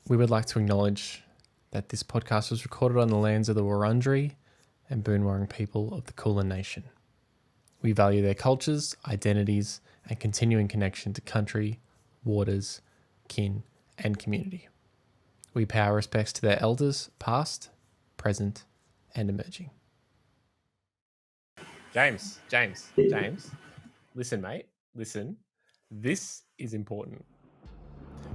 We would like to acknowledge that this podcast was recorded on the lands of the Wurundjeri and Boon Wurrung people of the Kulin Nation. We value their cultures, identities, and continuing connection to country, waters, kin, and community. We pay our respects to their elders, past, present, and emerging. James, listen, mate, listen. This is important.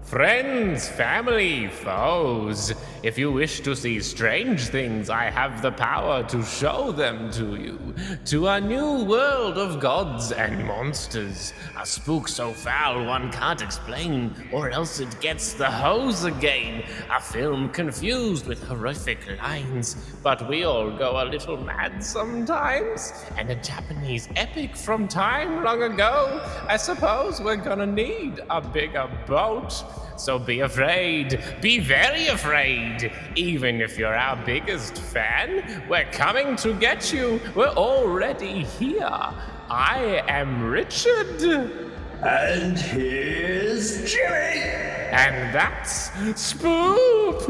Friends, family, foes, if you wish to see strange things, I have the power to show them to you. To a new world of gods and monsters, a spook so foul one can't explain, or else it gets the hose again. A film confused with horrific lines, but we all go a little mad sometimes. And a Japanese epic from time long ago. I suppose we're gonna need a bigger boat. So be afraid, be very afraid. Even if you're our biggest fan, we're coming to get you. We're already here. I am Richard. And here's Jimmy. And that's Spoopcorn.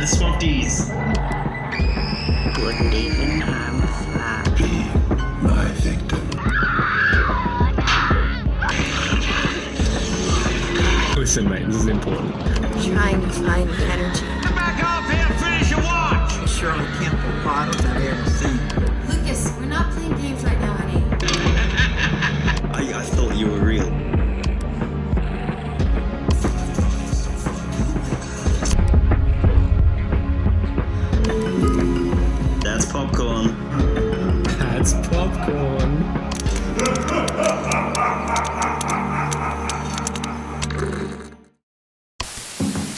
The Swifties. Wouldn't even harm a fly. Be my victim. Listen, mate, this is important. Trying to find energy. Get back off here and finish your watch! Shirley Temple bottles I've ever seen. Lucas, we're not playing games right now, honey. I thought you were real. That's popcorn. That's popcorn.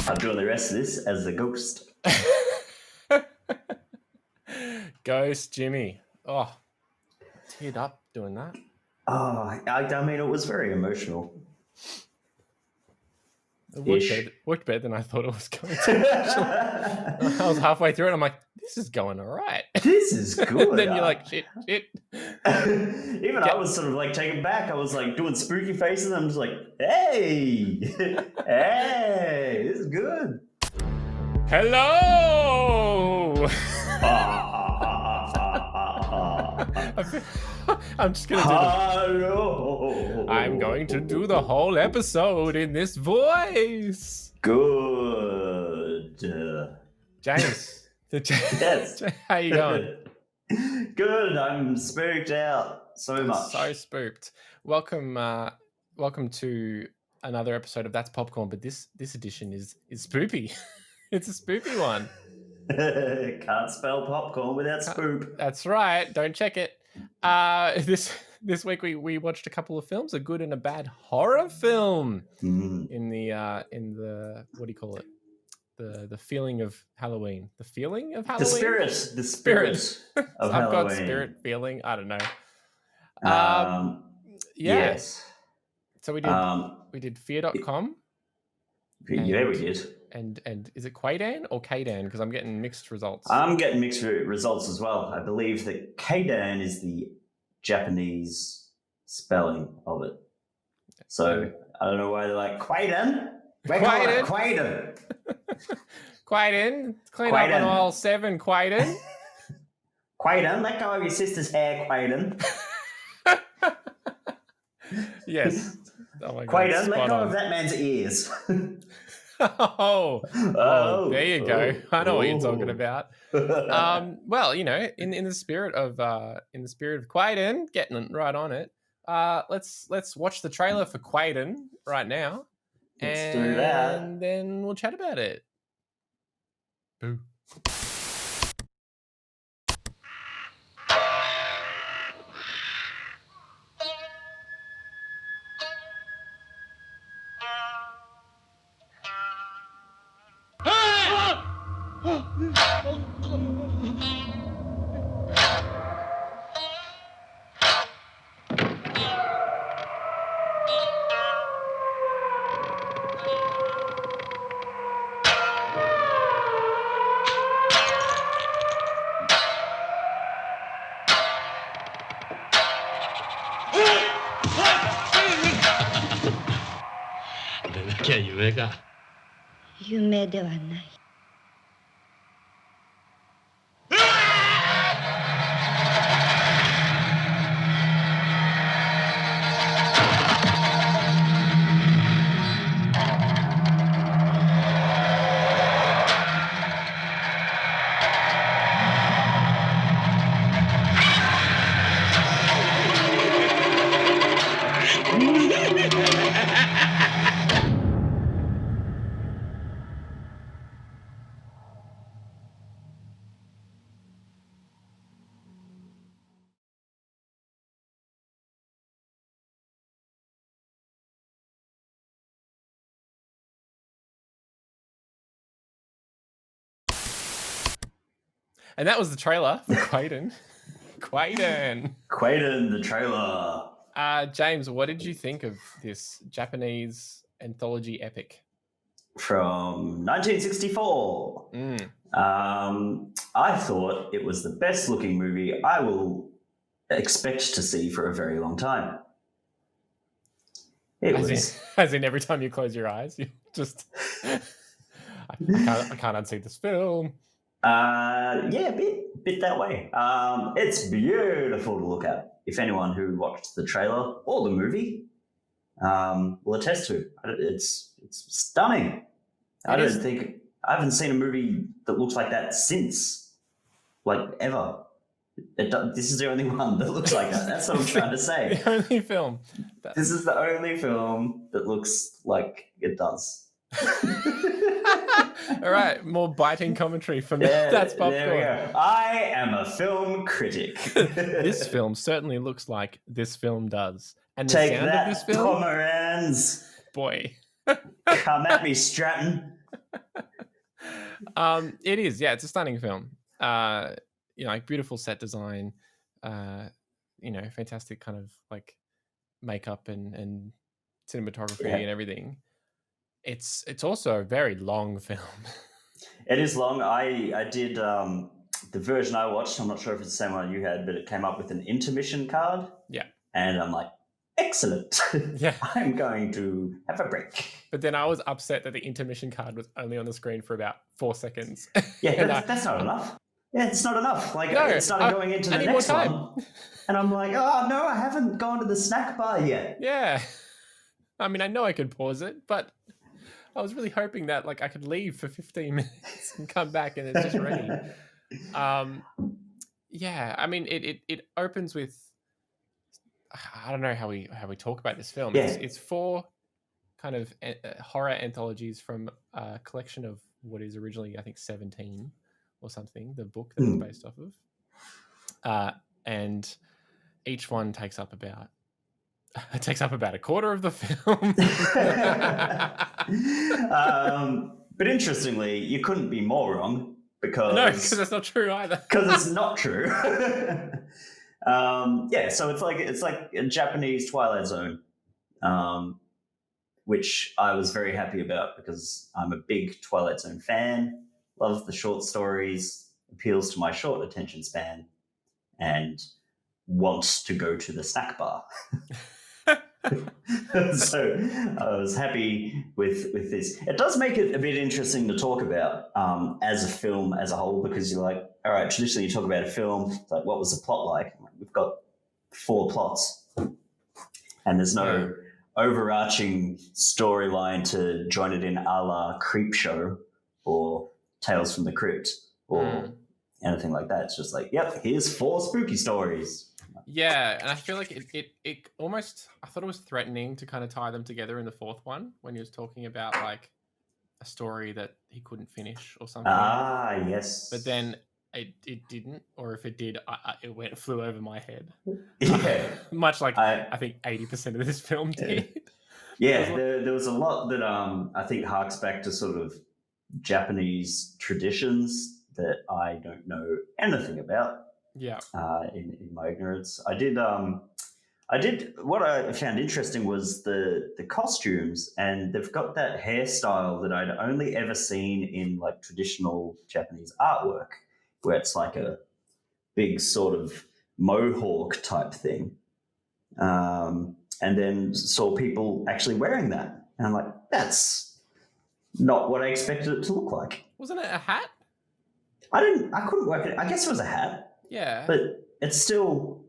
I'll draw the rest of this as a ghost. Ghost Jimmy. Oh, teared up doing that. Oh, I mean, it was very emotional. It worked better than I thought it was going to. I was halfway through it. I'm like, this is going all right. This is good. And then you're like, shit. Even I was sort of like taken back. I was like doing spooky faces. I'm just like, hey, hey, this is good. Hello. I'm just going to do Hello. I'm going to do the whole episode in this voice. Good. James. Yes. How you going? Good. I'm spooked out so much. So spooked. Welcome to another episode of That's Popcorn, but this edition is spoopy. It's a spoopy one. Can't spell popcorn without spoop. That's right. Don't check it. This week we watched a couple of films, a good and a bad horror film in the what do you call it? The feeling of Halloween. The feeling of Halloween. The spirit of I've Halloween. got spirit feeling. I don't know. Yes. So we did FearDotCom. Yeah, we did. And is it Kwaidan or Kaidan? Because I'm getting mixed results. I'm getting mixed results as well. I believe that Kwaidan is the Japanese spelling of it. So I don't know why they're like Kwaidan. Kwaidan. Kwaidan. Clean up on aisle 7, Kwaidan. Kwaidan, let go of your sister's hair, Kwaidan. Yes. Oh my God. Kwaidan, let go of that man's ears. Oh, there you go. I know what you're talking about. Well, you know, in the spirit of Kwaidan, getting right on it. Let's watch the trailer for Kwaidan right now. Let's do that. And then we'll chat about it. Boo. 夢か。夢ではない。And that was the trailer for Kwaidan. Kwaidan, the trailer. James, what did you think of this Japanese anthology epic? From 1964. I thought it was the best looking movie I will expect to see for a very long time. As in every time you close your eyes, you just... I can't unsee this film. Yeah, a bit that way. It's beautiful to look at. If anyone who watched the trailer or the movie will attest to, it's stunning. I haven't seen a movie that looks like that since, like, ever. This is the only one that looks like that. That's what I'm trying to say. The only film. This is the only film that looks like it does. All right, more biting commentary from That's Popcorn. There we go. I am a film critic. This film certainly looks like this film does. And the Take sound that, of this film, Pomeranz. boy. Come at me, Stratton. It is, yeah, it's a stunning film. Like beautiful set design, fantastic kind of like makeup and cinematography and everything. It's also a very long film. It is long. I did the version I watched. I'm not sure if it's the same one you had, but it came up with an intermission card. Yeah. And I'm like, excellent. Yeah. I'm going to have a break. But then I was upset that the intermission card was only on the screen for about 4 seconds. Yeah, that's not enough. Yeah, it's not enough. Like, it started going into the next one. And I'm like, oh, no, I haven't gone to the snack bar yet. Yeah. I mean, I know I could pause it, but I was really hoping that like I could leave for 15 minutes and come back and it's just ready. Yeah, I mean, it opens with, I don't know how we talk about this film. Yeah. It's 4 kind of horror anthologies from a collection of what is originally, I think, 17 or something, the book that it's based off of. And each one takes up about a quarter of the film. But interestingly, you couldn't be more wrong because that's not true either. Because it's not true. So it's like a Japanese Twilight Zone, which I was very happy about because I'm a big Twilight Zone fan. Love the short stories, appeals to my short attention span, and wants to go to the snack bar. So I was happy with this. It does make it a bit interesting to talk about as a film as a whole, because you're like, all right, traditionally you talk about a film, it's like, what was the plot like? We've got 4 plots and there's no overarching storyline to join it in, a la Creepshow or Tales from the Crypt or anything like that. It's just like, yep, here's 4 spooky stories. Yeah, and I feel like it almost, I thought it was threatening to kind of tie them together in the 4th one when he was talking about like a story that he couldn't finish or something. Ah, yes. But then it didn't, or if it did, it flew over my head. Yeah. Much like I think 80% of this film did. Yeah, there was a lot that I think harks back to sort of Japanese traditions that I don't know anything about. Yeah. In my ignorance, I did. What I found interesting was the costumes, and they've got that hairstyle that I'd only ever seen in like traditional Japanese artwork, where it's like a big sort of mohawk type thing, and then saw people actually wearing that, and I'm like, that's not what I expected it to look like. Wasn't it a hat? I couldn't work it. I guess it was a hat, Yeah. but it's still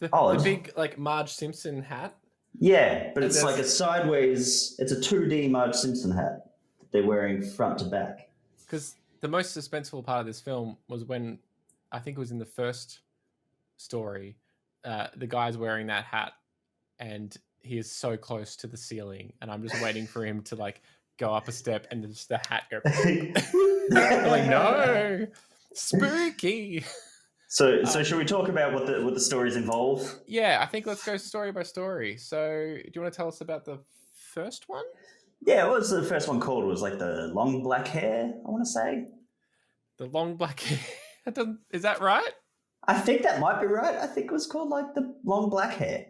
the odd. big like Marge Simpson hat. Yeah, but And it's like a sideways. It's a 2D Marge Simpson hat that they're wearing front to back. Because the most suspenseful part of this film was when, I think it was in the first story, the guy's wearing that hat and he is so close to the ceiling, and I'm just waiting for him to like go up a step and just the hat go. I'm like, no, spooky. So should we talk about what the stories involve? Yeah, I think let's go story by story. So do you want to tell us about the first one? Yeah, what was the first one called? It was like the long black hair, I want to say. The long black hair. Is that right? I think that might be right. I think it was called like the long black hair.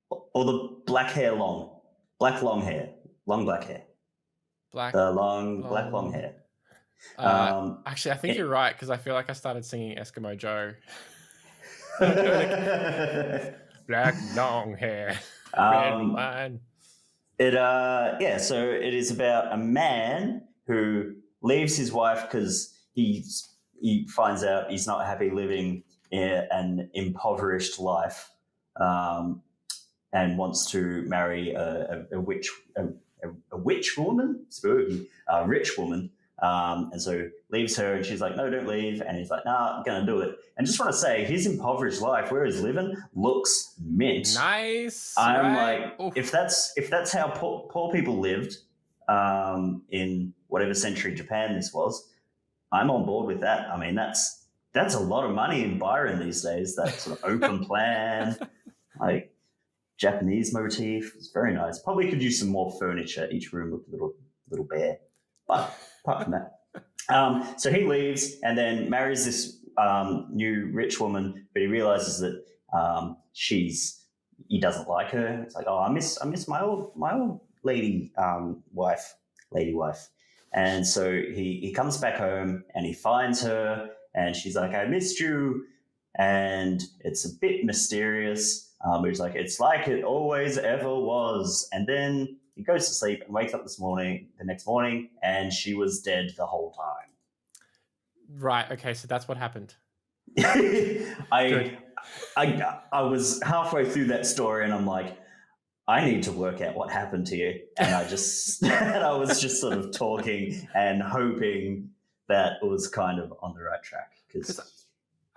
Or the black hair long. Black long hair. Long black hair. Black. The black long hair. Actually, I think you're right, because I feel like I started singing Eskimo Joe. Black long hair. Red wine. So it is about a man who leaves his wife because he finds out he's not happy living in an impoverished life, and wants to marry a witch woman, spooky, a rich woman. And so leaves her, and she's like, no, don't leave. And he's like, nah, I'm going to do it. And just want to say, his impoverished life, where he's living, looks mint. Nice. I'm right? like, if that's how poor people lived in whatever century Japan this was, I'm on board with that. I mean, that's a lot of money in Byron these days, that sort of open plan, like Japanese motif. It's very nice. Probably could use some more furniture. Each room looked a little bare. But apart from that. So he leaves and then marries this new rich woman, but he realizes that he doesn't like her. It's like, oh, I miss my old lady wife. And so he comes back home and he finds her, and she's like, I missed you. And it's a bit mysterious. But he's like, it's like it always ever was. And then he goes to sleep and wakes up the next morning, and she was dead the whole time. Right. Okay. So that's what happened. I was halfway through that story, and I'm like, I need to work out what happened to you. And I was just sort of talking and hoping that it was kind of on the right track. Because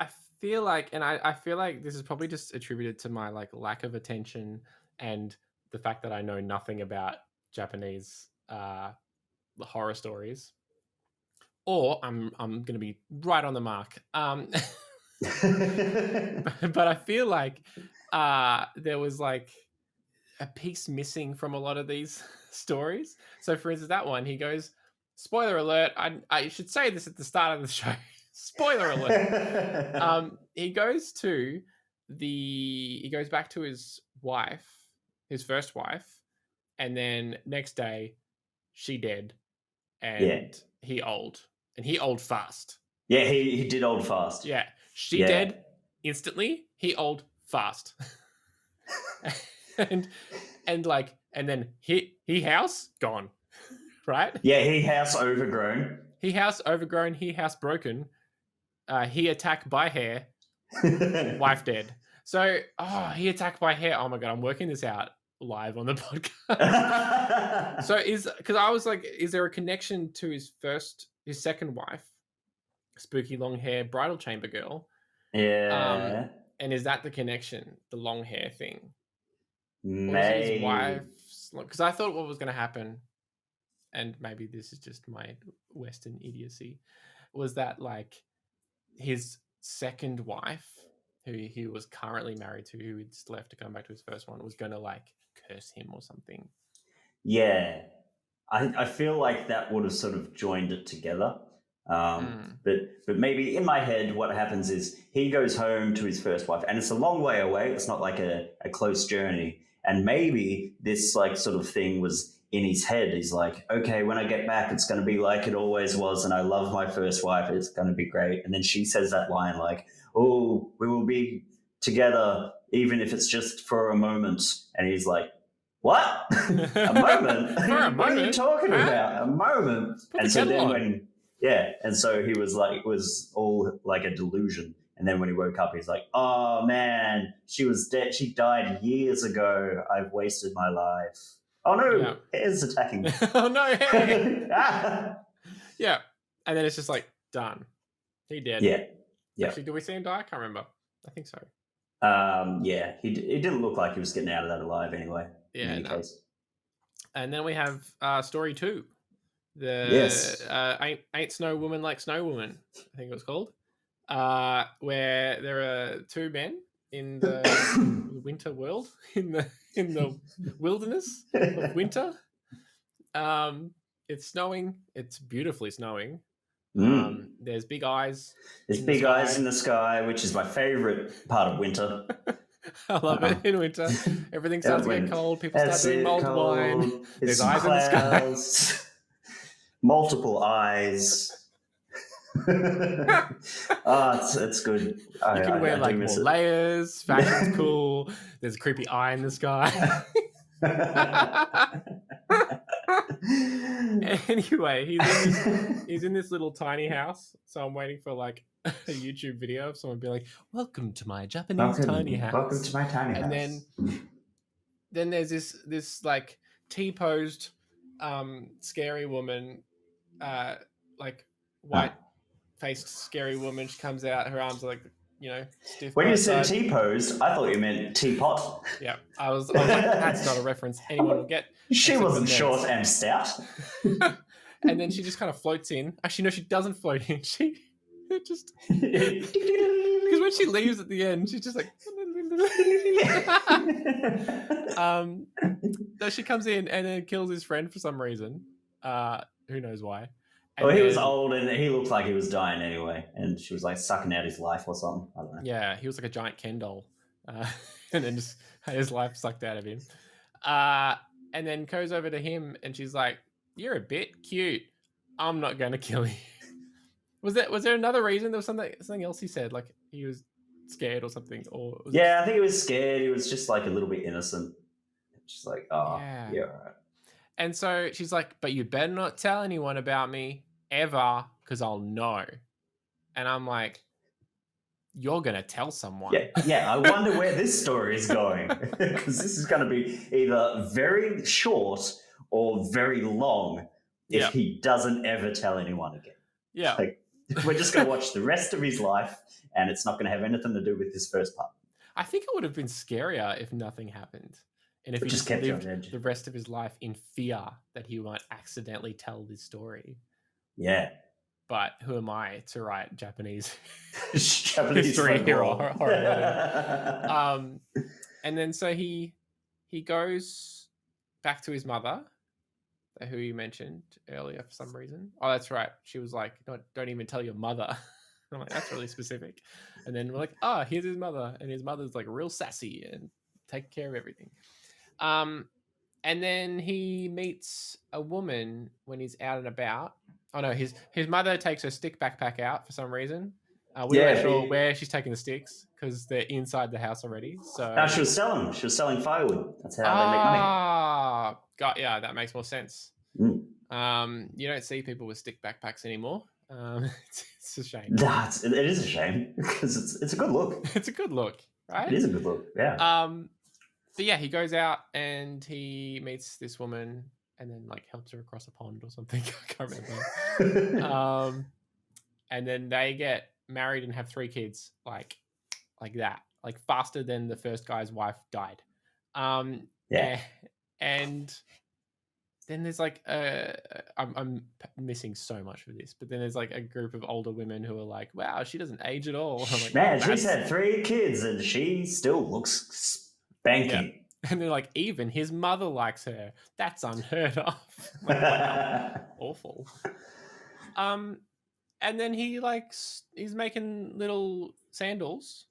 I feel like, and I feel like this is probably just attributed to my like lack of attention and the fact that I know nothing about Japanese horror stories, or I'm going to be right on the mark. But I feel like there was like a piece missing from a lot of these stories. So, for instance, that one, he goes, spoiler alert. I should say this at the start of the show. Spoiler alert. He goes back to his wife. His first wife, and then next day she dead, and he old fast. Yeah, he did old fast. Yeah, she dead instantly. He old fast, and then he house gone, right? Yeah, he house overgrown. He house overgrown. He house broken. He attacked by hair. Wife dead. So, he attacked by hair. Oh my god, I'm working this out live on the podcast. So because I was like, is there a connection to his second wife, spooky long hair bridal chamber girl? Yeah. And is that the connection, the long hair thing? Maybe. His wife's, because I thought what was going to happen, and maybe this is just my Western idiocy, was that like his second wife, who he was currently married to, who he'd left to come back to his first one, was going to like curse him or something. Yeah. I feel like that would have sort of joined it together. But maybe in my head, what happens is he goes home to his first wife, and it's a long way away. It's not like a close journey. And maybe this like sort of thing was in his head. He's like, okay, when I get back, it's going to be like it always was. And I love my first wife. It's going to be great. And then she says that line like, oh, we will be together, even if it's just for a moment. And he's like, what? A moment? For a What are you moment, talking huh? about? A moment. Put And the so kettle then on. and so he was like, it was all like a delusion. And then when he woke up, he's like, oh man, she was dead. She died years ago. I've wasted my life. Oh no, Yeah. hair's attacking me. Oh no! Hey. Ah. Yeah, and then it's just like done. He dead. Yeah. Yeah. Actually, did we see him die? I can't remember. I think so. Yeah, he didn't look like he was getting out of that alive anyway. Yeah, in any no. case. And then we have story 2. The Yes. Ain't Snow Woman Like Snow Woman, I think it was called. Where there are 2 men in the winter world, in the wilderness of winter. It's snowing. It's beautifully snowing. There's big eyes. There's big eyes in the sky, which is my favorite part of winter. I love it in winter. Everything starts to get cold. People start doing mulled wine. There's eyes in the sky. Multiple eyes. It's good. You can wear like more layers. Fashion's cool. There's a creepy eye in the sky. Anyway, he's in this little tiny house. So I'm waiting for like a YouTube video of someone being like, "Welcome to my Japanese tiny house." Welcome to my tiny house. And then there's this like T-posed scary woman, like white faced scary woman. She comes out, her arms are like, stiff. When you said T-posed, I thought you meant teapot. Yeah, I was like, that's not a reference anyone will get. She wasn't short and stout. And then she just kind of floats in. Actually, no, she doesn't float in. She just because when she leaves at the end, she's just like. So she comes in and then kills his friend for some reason. Who knows why? And well, he was old and he looked like he was dying anyway, and she was like sucking out his life or something. I don't know. Yeah, he was like a giant Ken doll, and then just had his life sucked out of him. And then goes over to him, and she's like, "You're a bit cute. I'm not going to kill you." Was there another reason? There was something else he said, like he was scared or something, or I think he was scared. He was just like a little bit innocent. She's like, "Oh, yeah, all right." And so she's like, "But you better not tell anyone about me ever, because I'll know." And I'm like, "You're gonna tell someone?" Yeah. I wonder where this story is going, because this is going to be either very short or very long if he doesn't ever tell anyone again. Yeah, like, we're just going to watch the rest of his life, and it's not going to have anything to do with this first part. I think it would have been scarier if nothing happened. And if he just lived kept you on edge. the rest of his life in fear that he might accidentally tell this story. Yeah. But who am I to write Japanese history horror? And then so he goes back to his mother, who you mentioned earlier for some reason. Oh, that's right. She was like, don't even tell your mother. I'm like, that's really specific. And then we're like, here's his mother. And his mother's like real sassy and take care of everything. And then he meets a woman when he's out and about. Oh no, his mother takes her stick backpack out for some reason. We're not sure where she's taking the sticks because they're inside the house already. So no, she was selling firewood. That's how they make money. Yeah, that makes more sense. You don't see people with stick backpacks anymore. It's a shame. It is a shame because it's a good look. It's a good look, right? It is a good look. Yeah. But yeah, he goes out and he meets this woman and then like helps her across a pond or something. I can't remember. And then they get married and have 3 kids, like that, like faster than the first guy's wife died. And then there's like I'm missing so much for this, but then there's like a group of older women who are like, "Wow, she doesn't age at all." I'm like, man, she's had 3 kids and she still looks spanky. Yeah. And they're like, even his mother likes her. That's unheard of. Like, wow, awful. And then he's making little sandals,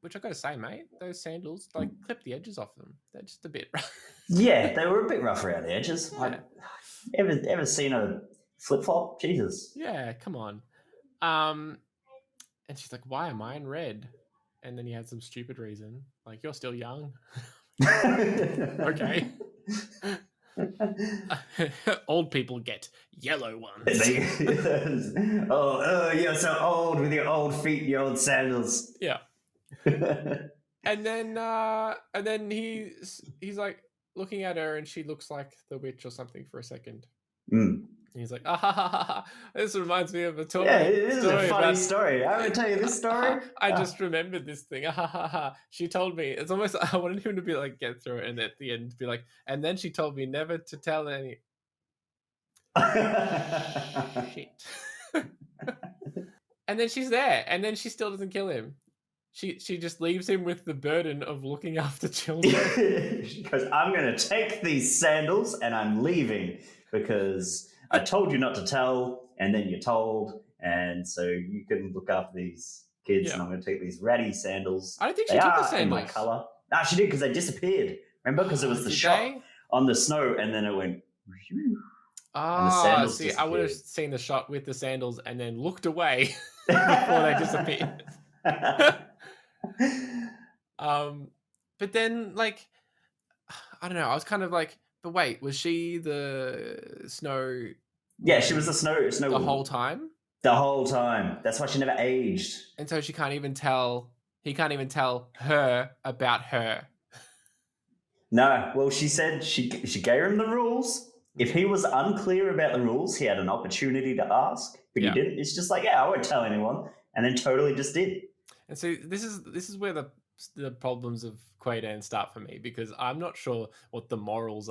which I got to say, mate, those sandals, like, clip the edges off them. They're just a bit rough. Yeah, they were a bit rough around the edges. Yeah. Like, ever seen a flip-flop? Jesus. Yeah, come on. And she's like, why am I in red? And then he had some stupid reason, like, you're still young. Okay. Old people get yellow ones. Oh, you're so old with your old feet and your old sandals. Yeah. And then he's like looking at her, and she looks like the witch or something for a second. Mm. And he's like, ah, ha, ha, ha. This reminds me of a story. Yeah, it is a funny about- story. I'm going to tell you this story. I just remembered this thing. Ah, ha, ha, ha. She told me. It's almost, I wanted him to be like, get through it. And at the end, be like, and then she told me never to tell any. Shit. And then she's there. And then she still doesn't kill him. She just leaves him with the burden of looking after children. She goes, I'm going to take these sandals and I'm leaving because I told you not to tell, and then you're told, and so you can look after these kids, and I'm going to take these ratty sandals. I don't think she took the sandals. In my colour. No, she did because they disappeared. Remember? Because it was the shot on the snow, and then it went... Ah, see, I would have seen the shot with the sandals and then looked away before they disappeared. But then, like, I don't know. I was kind of like, but wait, was she the snow? Yeah, she was the snow the woman. whole time. The whole time. That's why she never aged. And so she can't even tell. He can't even tell her about her. No. Well, she said she gave him the rules. If he was unclear about the rules, he had an opportunity to ask, but he didn't. It's just like, yeah, I won't tell anyone, and then totally just did. And so this is where the problems of Kwaidan start for me, because I'm not sure what the morals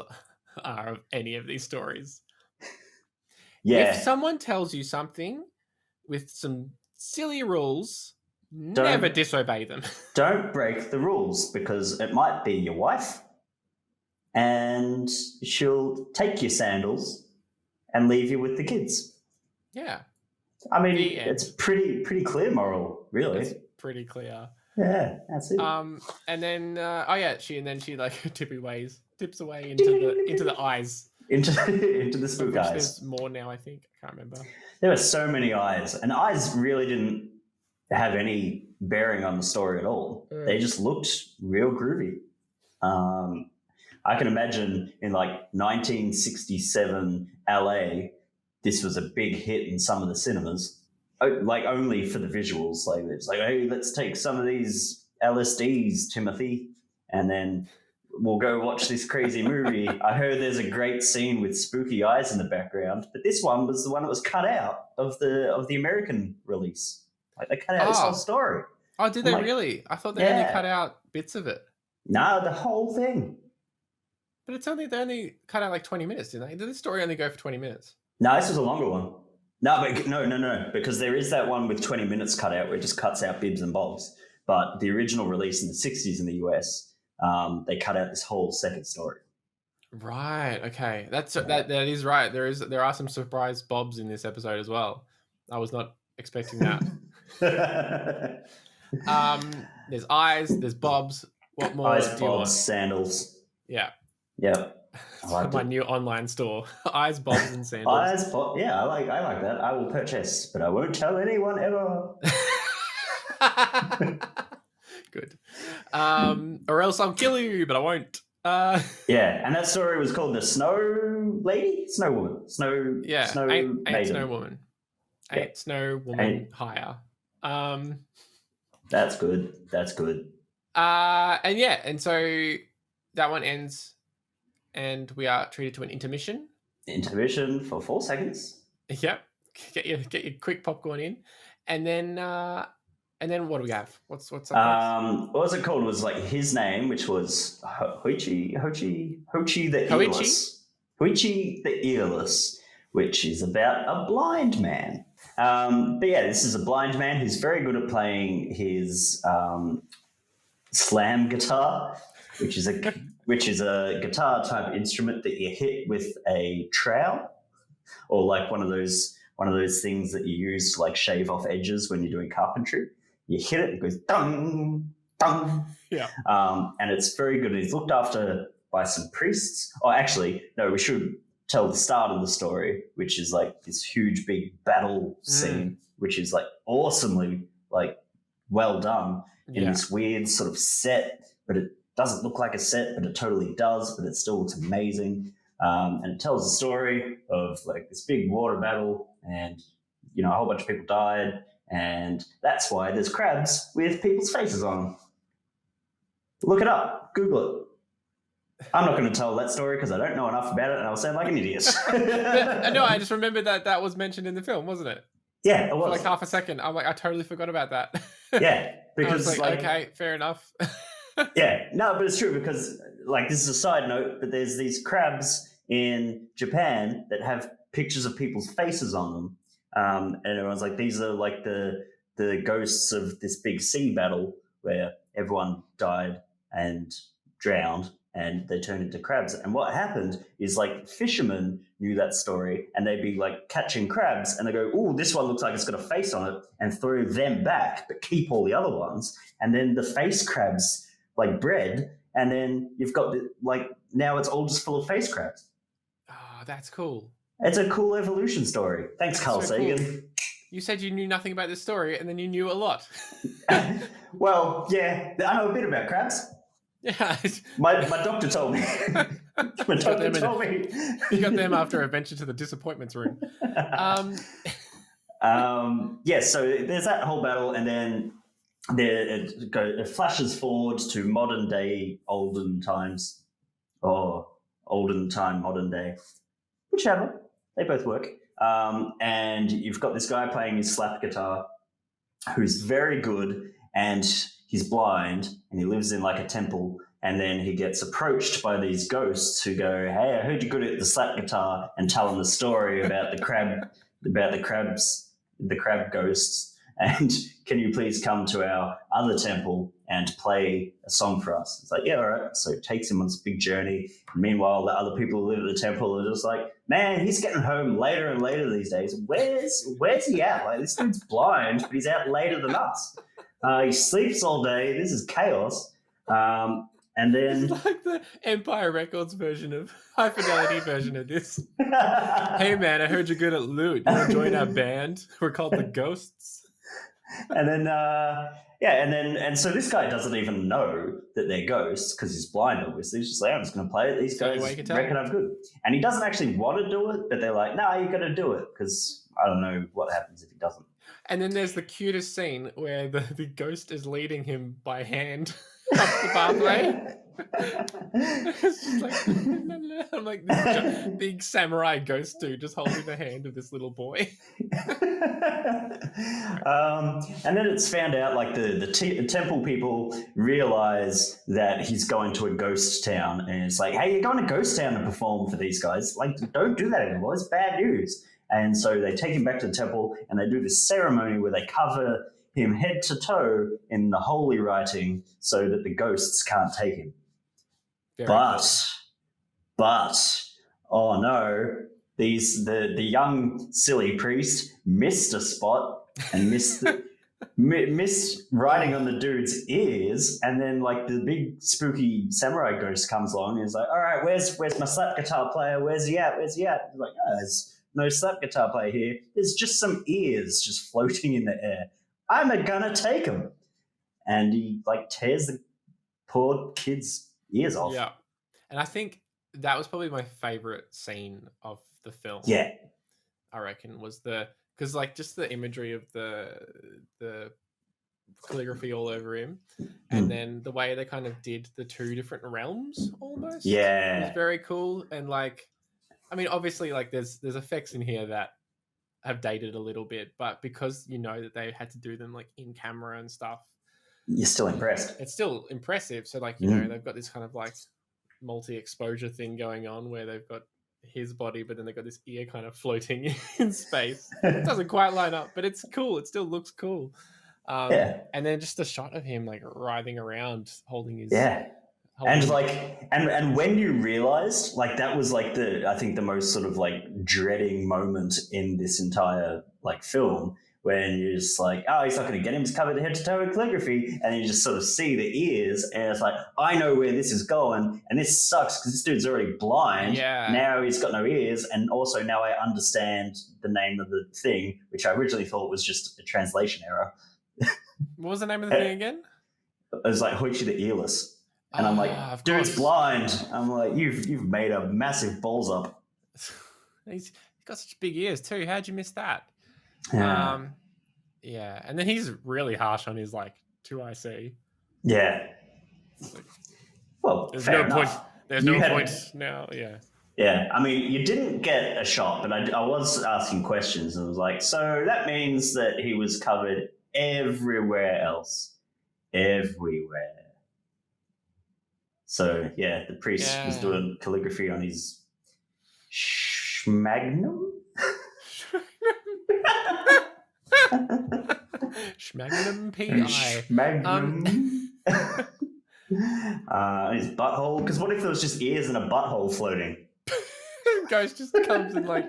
are of any of these stories. Yeah. If someone tells you something with some silly rules, never disobey them. Don't break the rules, because it might be your wife, and she'll take your sandals and leave you with the kids. Yeah. I mean, it's pretty clear moral, really. It's pretty clear. Yeah, that's it. And then she like tips away into the eyes. Into the spook eyes. There's more now, I think. I can't remember. There were so many eyes, and eyes really didn't have any bearing on the story at all. They just looked real groovy. I can imagine in like 1967 LA, this was a big hit in some of the cinemas, like only for the visuals. Like it's like, hey, let's take some of these LSDs, Timothy, and then we'll go watch this crazy movie. I heard there's a great scene with spooky eyes in the background, but this one was the one that was cut out of the American release. Like they cut out this whole story. Oh, did they really? I thought they only cut out bits of it. No, the whole thing. But they only cut out like 20 minutes, didn't they? Did this story only go for 20 minutes? No, this was a longer one. No, because there is that one with 20 minutes cut out where it just cuts out bibs and bobs. But the original release in the 60s in the US, they cut out this whole second story. Right. Okay. That is right. There are some surprise bobs in this episode as well. I was not expecting that. There's eyes. There's bobs. What more? Eyes, do you want? bobs, sandals. Yeah. Yeah. My new online store. Eyes, bobs, and sandals. Eyes, bobs. Yeah, I like that. I will purchase, but I won't tell anyone ever. Good. Or else I'll kill you, but I won't. Yeah, and that story was called The Snow Lady? Snow Woman. Snow Ain't Maiden. Snow Woman. Ain't Snow Woman higher. That's good. And so that one ends, and we are treated to an intermission. Intermission for 4 seconds. Yep. Get your quick popcorn in, and then what do we have? What's up? What was it called? It was like his name, which was Hoichi the Earless. Hoichi the Earless, which is about a blind man. But yeah, this is a blind man who's very good at playing his slam guitar, which is a guitar type instrument that you hit with a trowel, or like one of those things that you use to like shave off edges when you're doing carpentry. You hit it, it goes dong, dong. Yeah. And it's very good. He's looked after by some priests. Oh, actually, no, we should tell the start of the story, which is like this huge big battle scene, which is like awesomely like well done in this weird sort of set, but doesn't look like a set, but it totally does, but it still looks amazing. And it tells the story of like this big water battle, and a whole bunch of people died, and that's why there's crabs with people's faces on them. Look it up, Google it. I'm not going to tell that story because I don't know enough about it, and I'll sound like an idiot. No, I just remembered that was mentioned in the film, wasn't it? Yeah, it was. For like half a second. I'm like, I totally forgot about that. Yeah, because I was like, okay, fair enough. Yeah, no, but it's true because, like, this is a side note, but there's these crabs in Japan that have pictures of people's faces on them, and everyone's like, these are like the ghosts of this big sea battle where everyone died and drowned, and they turned into crabs. And what happened is, like, fishermen knew that story, and they'd be like catching crabs, and they go, "Oh, this one looks like it's got a face on it," and throw them back, but keep all the other ones. And then the face crabs like bred, and then you've got now it's all just full of face crabs. Oh, that's cool. It's a cool evolution story. Thanks, Carl Sagan. Cool. You said you knew nothing about this story, and then you knew a lot. Well, yeah, I know a bit about crabs. Yeah, my doctor told me. My doctor told me. You got them after a venture to the disappointments room. Yeah, so there's that whole battle, and then it flashes forward to modern day, olden times, or olden time, modern day, whichever. They both work. And you've got this guy playing his slap guitar, who's very good, and he's blind, and he lives in like a temple. And then he gets approached by these ghosts who go, "Hey, I heard you're good at the slap guitar," and tell him the story about the crab ghosts. And can you please come to our other temple and play a song for us? It's like, yeah, all right. So it takes him on this big journey. And meanwhile, the other people who live at the temple are just like, "Man, he's getting home later and later these days. Where's he at? Like, this dude's blind, but he's out later than us. He sleeps all day. This is chaos." And then it's like the Empire Records version of high fidelity version of this. "Hey man, I heard you're good at lute. You want to join our band? We're called the Ghosts." And then and so this guy doesn't even know that they're ghosts because he's blind, obviously. He's just like, "I'm just going to play it. These guys reckon I'm good." And he doesn't actually want to do it, but they're like, "No, you got to do it," because I don't know what happens if he doesn't. And then there's the cutest scene where the ghost is leading him by hand up the pathway. It's just like, I'm like, this big samurai ghost dude just holding the hand of this little boy. And then it's found out, like, the temple people realize that he's going to a ghost town, and it's like, "Hey, you're going to ghost town to perform for these guys. Like, don't do that anymore. It's bad news." And so they take him back to the temple, and they do this ceremony where they cover him head to toe in the holy writing so that the ghosts can't take him. But oh no, the young silly priest missed a spot and missed writing on the dude's ears, and then like the big spooky samurai ghost comes along and is like, "All right, where's my slap guitar player? Where's he at? He's like, "Oh, there's no slap guitar player here. There's just some ears just floating in the air. I'm gonna take him." And he like tears the poor kid's ears off. Yeah. And I think that was probably my favorite scene of the film. Yeah. I reckon was because like just the imagery of the calligraphy all over him, and then the way they kind of did the two different realms almost. Yeah. It was very cool. And like, I mean, obviously like there's effects in here that have dated a little bit, but because you know that they had to do them like in camera and stuff, you're still impressed. It's still impressive. So like, you know, they've got this kind of like multi-exposure thing going on where they've got his body, but then they've got this ear kind of floating in space. It doesn't quite line up, but it's cool. It still looks cool. And then just a shot of him like writhing around holding his and like and when you realized, like, that was like I think the most sort of like dreading moment in this entire like film, when you're just like, "Oh, he's not going to get him. He's covered head to toe in calligraphy," and you just sort of see the ears, and it's like, I know where this is going, and this sucks because this dude's already blind. Yeah. Now he's got no ears, and also now I understand the name of the thing, which I originally thought was just a translation error. What was the name of the thing again? It was like Hoichi the Earless. And I'm like, of dude's course. blind. I'm like, you've made a massive balls up. He's got such big ears too. How'd you miss that? Yeah. Yeah, and then he's really harsh on his like 2IC. Yeah. Like, Well, there's fair no point. enough. There's You no had- point now. Yeah. Yeah, I mean, you didn't get a shot, but I was asking questions and was like, so that means that he was covered everywhere else. Everywhere. So, yeah, the priest was Yeah. doing calligraphy on his schmagnum? Schmagnum PI. Schmagnum. His butthole. Because what if there was just ears and a butthole floating? Ghost just comes and like.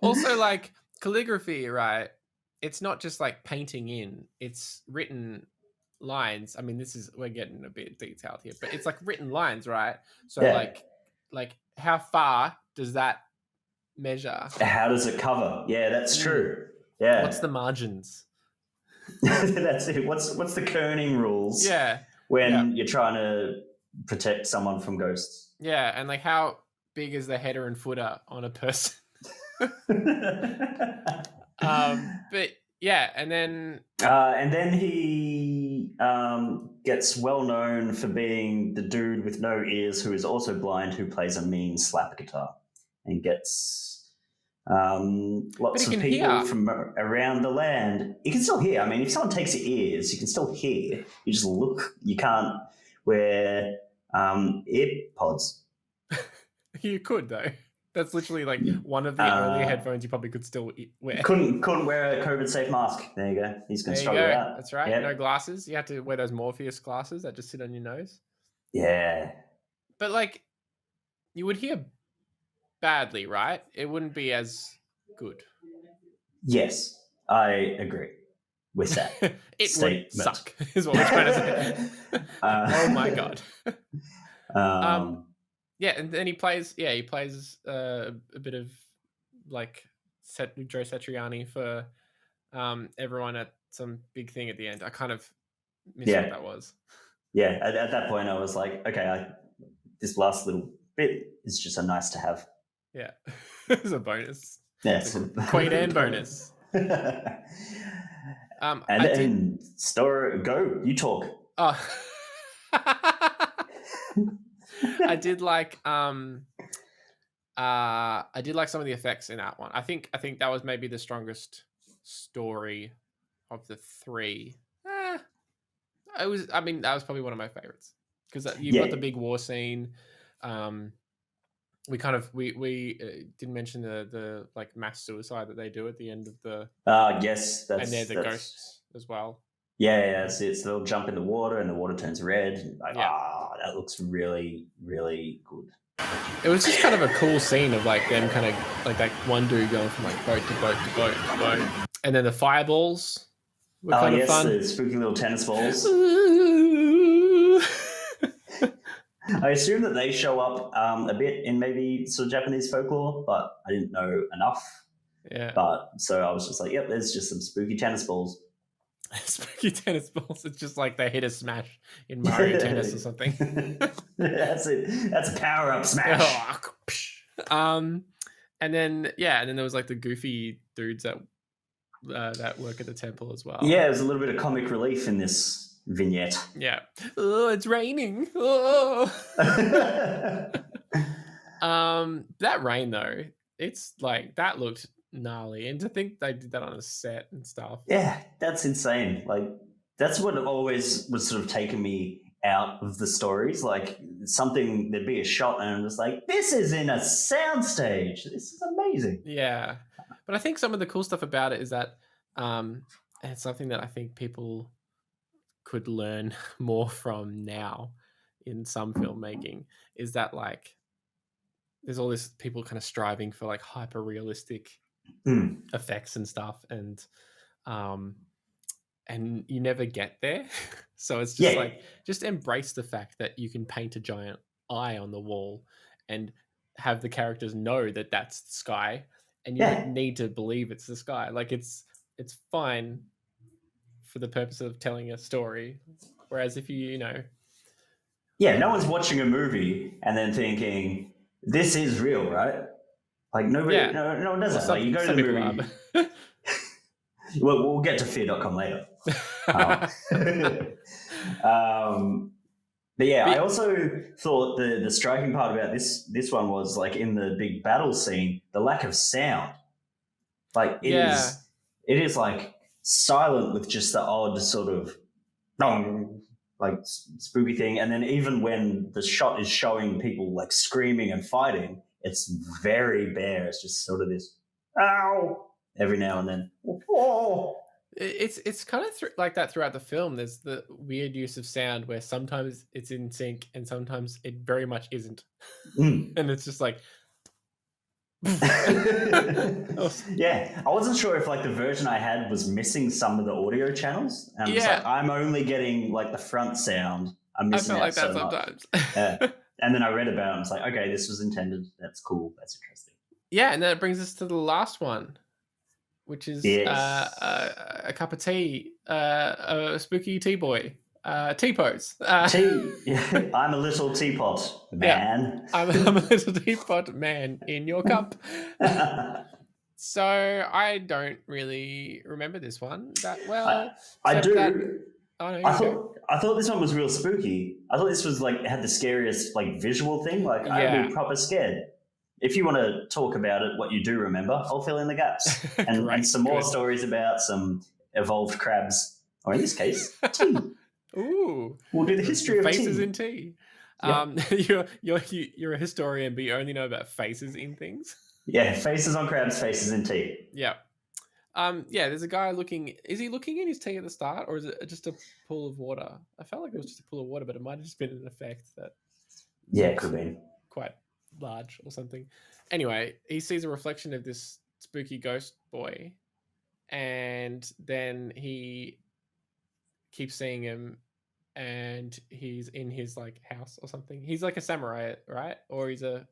Also, like calligraphy, right? It's not just like painting in; it's written lines. I mean, we're getting a bit detailed here, but it's like written lines, right? So, Yeah. like how far does that measure? How does it cover? Yeah, that's true. Yeah. What's the margins? That's it. What's the kerning rules? Yeah. When you're trying to protect someone from ghosts. Yeah, and like how big is the header and footer on a person? But yeah, and then he gets well known for being the dude with no ears who is also blind who plays a mean slap guitar and gets lots he of can people hear. from around the land. You can still hear. I mean, if someone takes your ears, you can still hear. You just look. You can't wear ear pods. You could though. That's literally like one of the only headphones you probably could still wear. Couldn't wear a COVID-safe mask. There you go. He's going to struggle with that. That's right. Yep. No glasses. You have to wear those Morpheus glasses that just sit on your nose. Yeah. But like, you would hear badly, right? It wouldn't be as good. Yes, I agree with that. It statement. would suck, is what we're trying to say. Oh my god. Yeah, and then he plays a bit of like Joe Satriani for everyone at some big thing at the end. I kind of missed what that was. Yeah, at that point I was like, okay, this last little bit is just a nice to have. Yeah, it's a bonus. Yes, Kwaidan bonus. Go, you talk. Oh. I did like some of the effects in that one. I think that was maybe the strongest story of the three. That was probably one of my favorites because you've got the big war scene. We didn't mention the like mass suicide that they do at the end of the. Yes, and they're the ghosts as well. Yeah. So they'll jump in the water and the water turns red. Like, that looks really, really good. It was just kind of a cool scene of like them kind of like that one dude going from like boat to boat to boat to boat, and then the fireballs were kind of fun. The spooky little tennis balls. I assume that they show up a bit in maybe sort of Japanese folklore, but I didn't know enough. Yeah. But so I was just like, yep, there's just some spooky tennis balls. Spooky tennis balls. It's just like they hit a smash in Mario Tennis or something. That's it. That's a power-up smash. And then there was like the goofy dudes that work at the temple as well. Yeah, there's a little bit of comic relief in this vignette. Yeah. Oh, it's raining. Oh. That rain though, it's like that looked gnarly, and to think they did that on a set and stuff. Yeah, that's insane. Like that's what always was sort of taking me out of the stories. Like something, there'd be a shot and I'm just like, this is in a soundstage. This is amazing. Yeah. But I think some of the cool stuff about it is that and it's something that I think people could learn more from now in some filmmaking, is that like there's all this people kind of striving for like hyper realistic effects and stuff, and you never get there. So it's just like, just embrace the fact that you can paint a giant eye on the wall and have the characters know that that's the sky, and you don't need to believe it's the sky. Like it's fine for the purpose of telling a story. Whereas if you know, Yeah, no one's watching a movie and then thinking this is real, right? Like nobody, Yeah. no one does well, that. Like you go to some the people movie. are, Well, we'll get to FearDotCom later. But yeah, I also thought the striking part about this one was like in the big battle scene, the lack of sound. Like it is like silent with just the odd sort of like spooky thing, and then even when the shot is showing people like screaming and fighting, it's very bare. It's just sort of this ow every now and then. Oh. It's kind of like that throughout the film. There's the weird use of sound where sometimes it's in sync and sometimes it very much isn't. And it's just like yeah, I wasn't sure if like the version I had was missing some of the audio channels, and I was like, I'm only getting like the front sound. I'm missing I felt out like that so sometimes. much. And then I read about it and I was like, okay, this was intended. That's cool. That's interesting. Yeah, and then it brings us to the last one, which is a cup of tea, a spooky tea boy. Tea pose. I'm a little teapot man. Yeah, I'm a little teapot man in your cup. So I don't really remember this one that well. I do. I thought this one was real spooky. I thought this was like had the scariest like visual thing. Like I'd be proper scared. If you want to talk about it, what you do remember, I'll fill in the gaps and some more stories about some evolved crabs, or in this case, tea. Ooh, we'll do the history of faces tea. in tea. Yep. You're a historian, but you only know about faces in things. Yeah, faces on crabs, faces in tea. Yeah. There's a guy looking. Is he looking in his tea at the start, or is it just a pool of water? I felt like it was just a pool of water, but it might have just been an effect that. Yeah, it could be quite large or something. Anyway, he sees a reflection of this spooky ghost boy, and then he keeps seeing him, and he's in his like house or something. He's like a samurai, right? Or he's a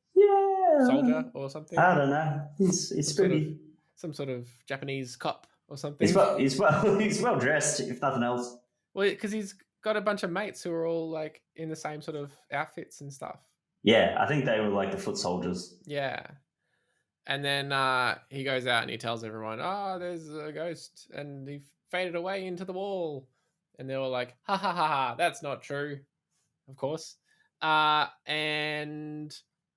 soldier or something. I don't know. He's spooky. Some sort of Japanese cop or something. He's well dressed, if nothing else. Well, because he's got a bunch of mates who are all like in the same sort of outfits and stuff. Yeah, I think they were like the foot soldiers. Yeah. And then he goes out and he tells everyone, there's a ghost, and he faded away into the wall. And they were like, ha ha ha ha, that's not true. Of course. And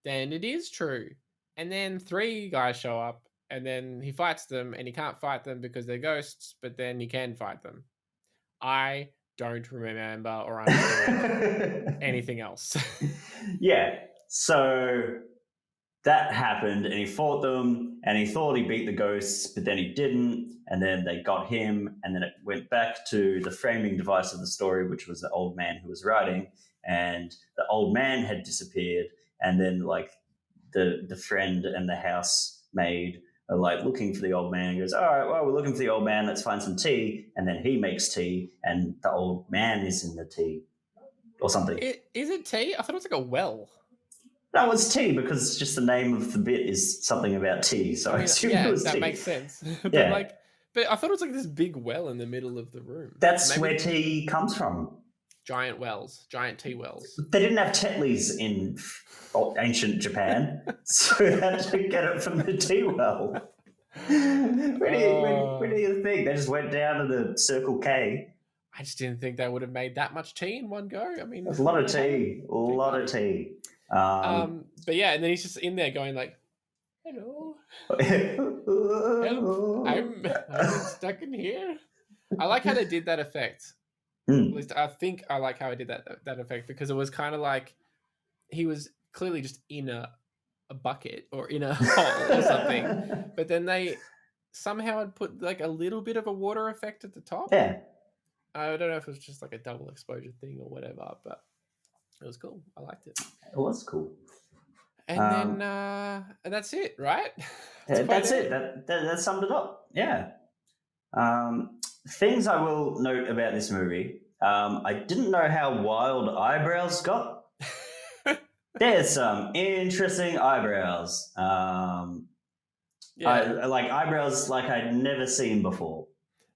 then it is true. And then 3 guys show up, and then he fights them, and he can't fight them because they're ghosts, but then he can fight them. I don't remember or understand anything else. Yeah, so that happened, and he fought them, and he thought he beat the ghosts, but then he didn't, and then they got him, and then it went back to the framing device of the story, which was the old man who was writing, and the old man had disappeared, and then like the friend and the housemaid are like looking for the old man, and goes, all right, well, we're looking for the old man, let's find some tea, and then he makes tea, and the old man is in the tea, or something. Is it tea? I thought it was like a well. No, it's tea because just the name of the bit is something about tea, so I assume it was tea. That makes sense. But but I thought it was like this big well in the middle of the room. That's where tea comes from. Giant wells, giant tea wells. They didn't have Tetleys in ancient Japan, so they had to get it from the tea well. Where do you think? They just went down to the Circle K. I just didn't think they would have made that much tea in one go. I mean, there's a lot of tea, a lot of tea. But yeah, and then he's just in there going like, hello. Help. I'm stuck in here. I like how they did that effect. At least I think I like how I did that effect, because it was kind of like he was clearly just in a bucket or in a hole or something. But then they somehow had put like a little bit of a water effect at the top. Yeah. I don't know if it was just like a double exposure thing or whatever, but it was cool. I liked it. It was cool. And then that's it, right? That's it. That summed it up. Yeah. Things I will note about this movie. I didn't know how wild eyebrows got. There's some interesting eyebrows. I like eyebrows like I'd never seen before.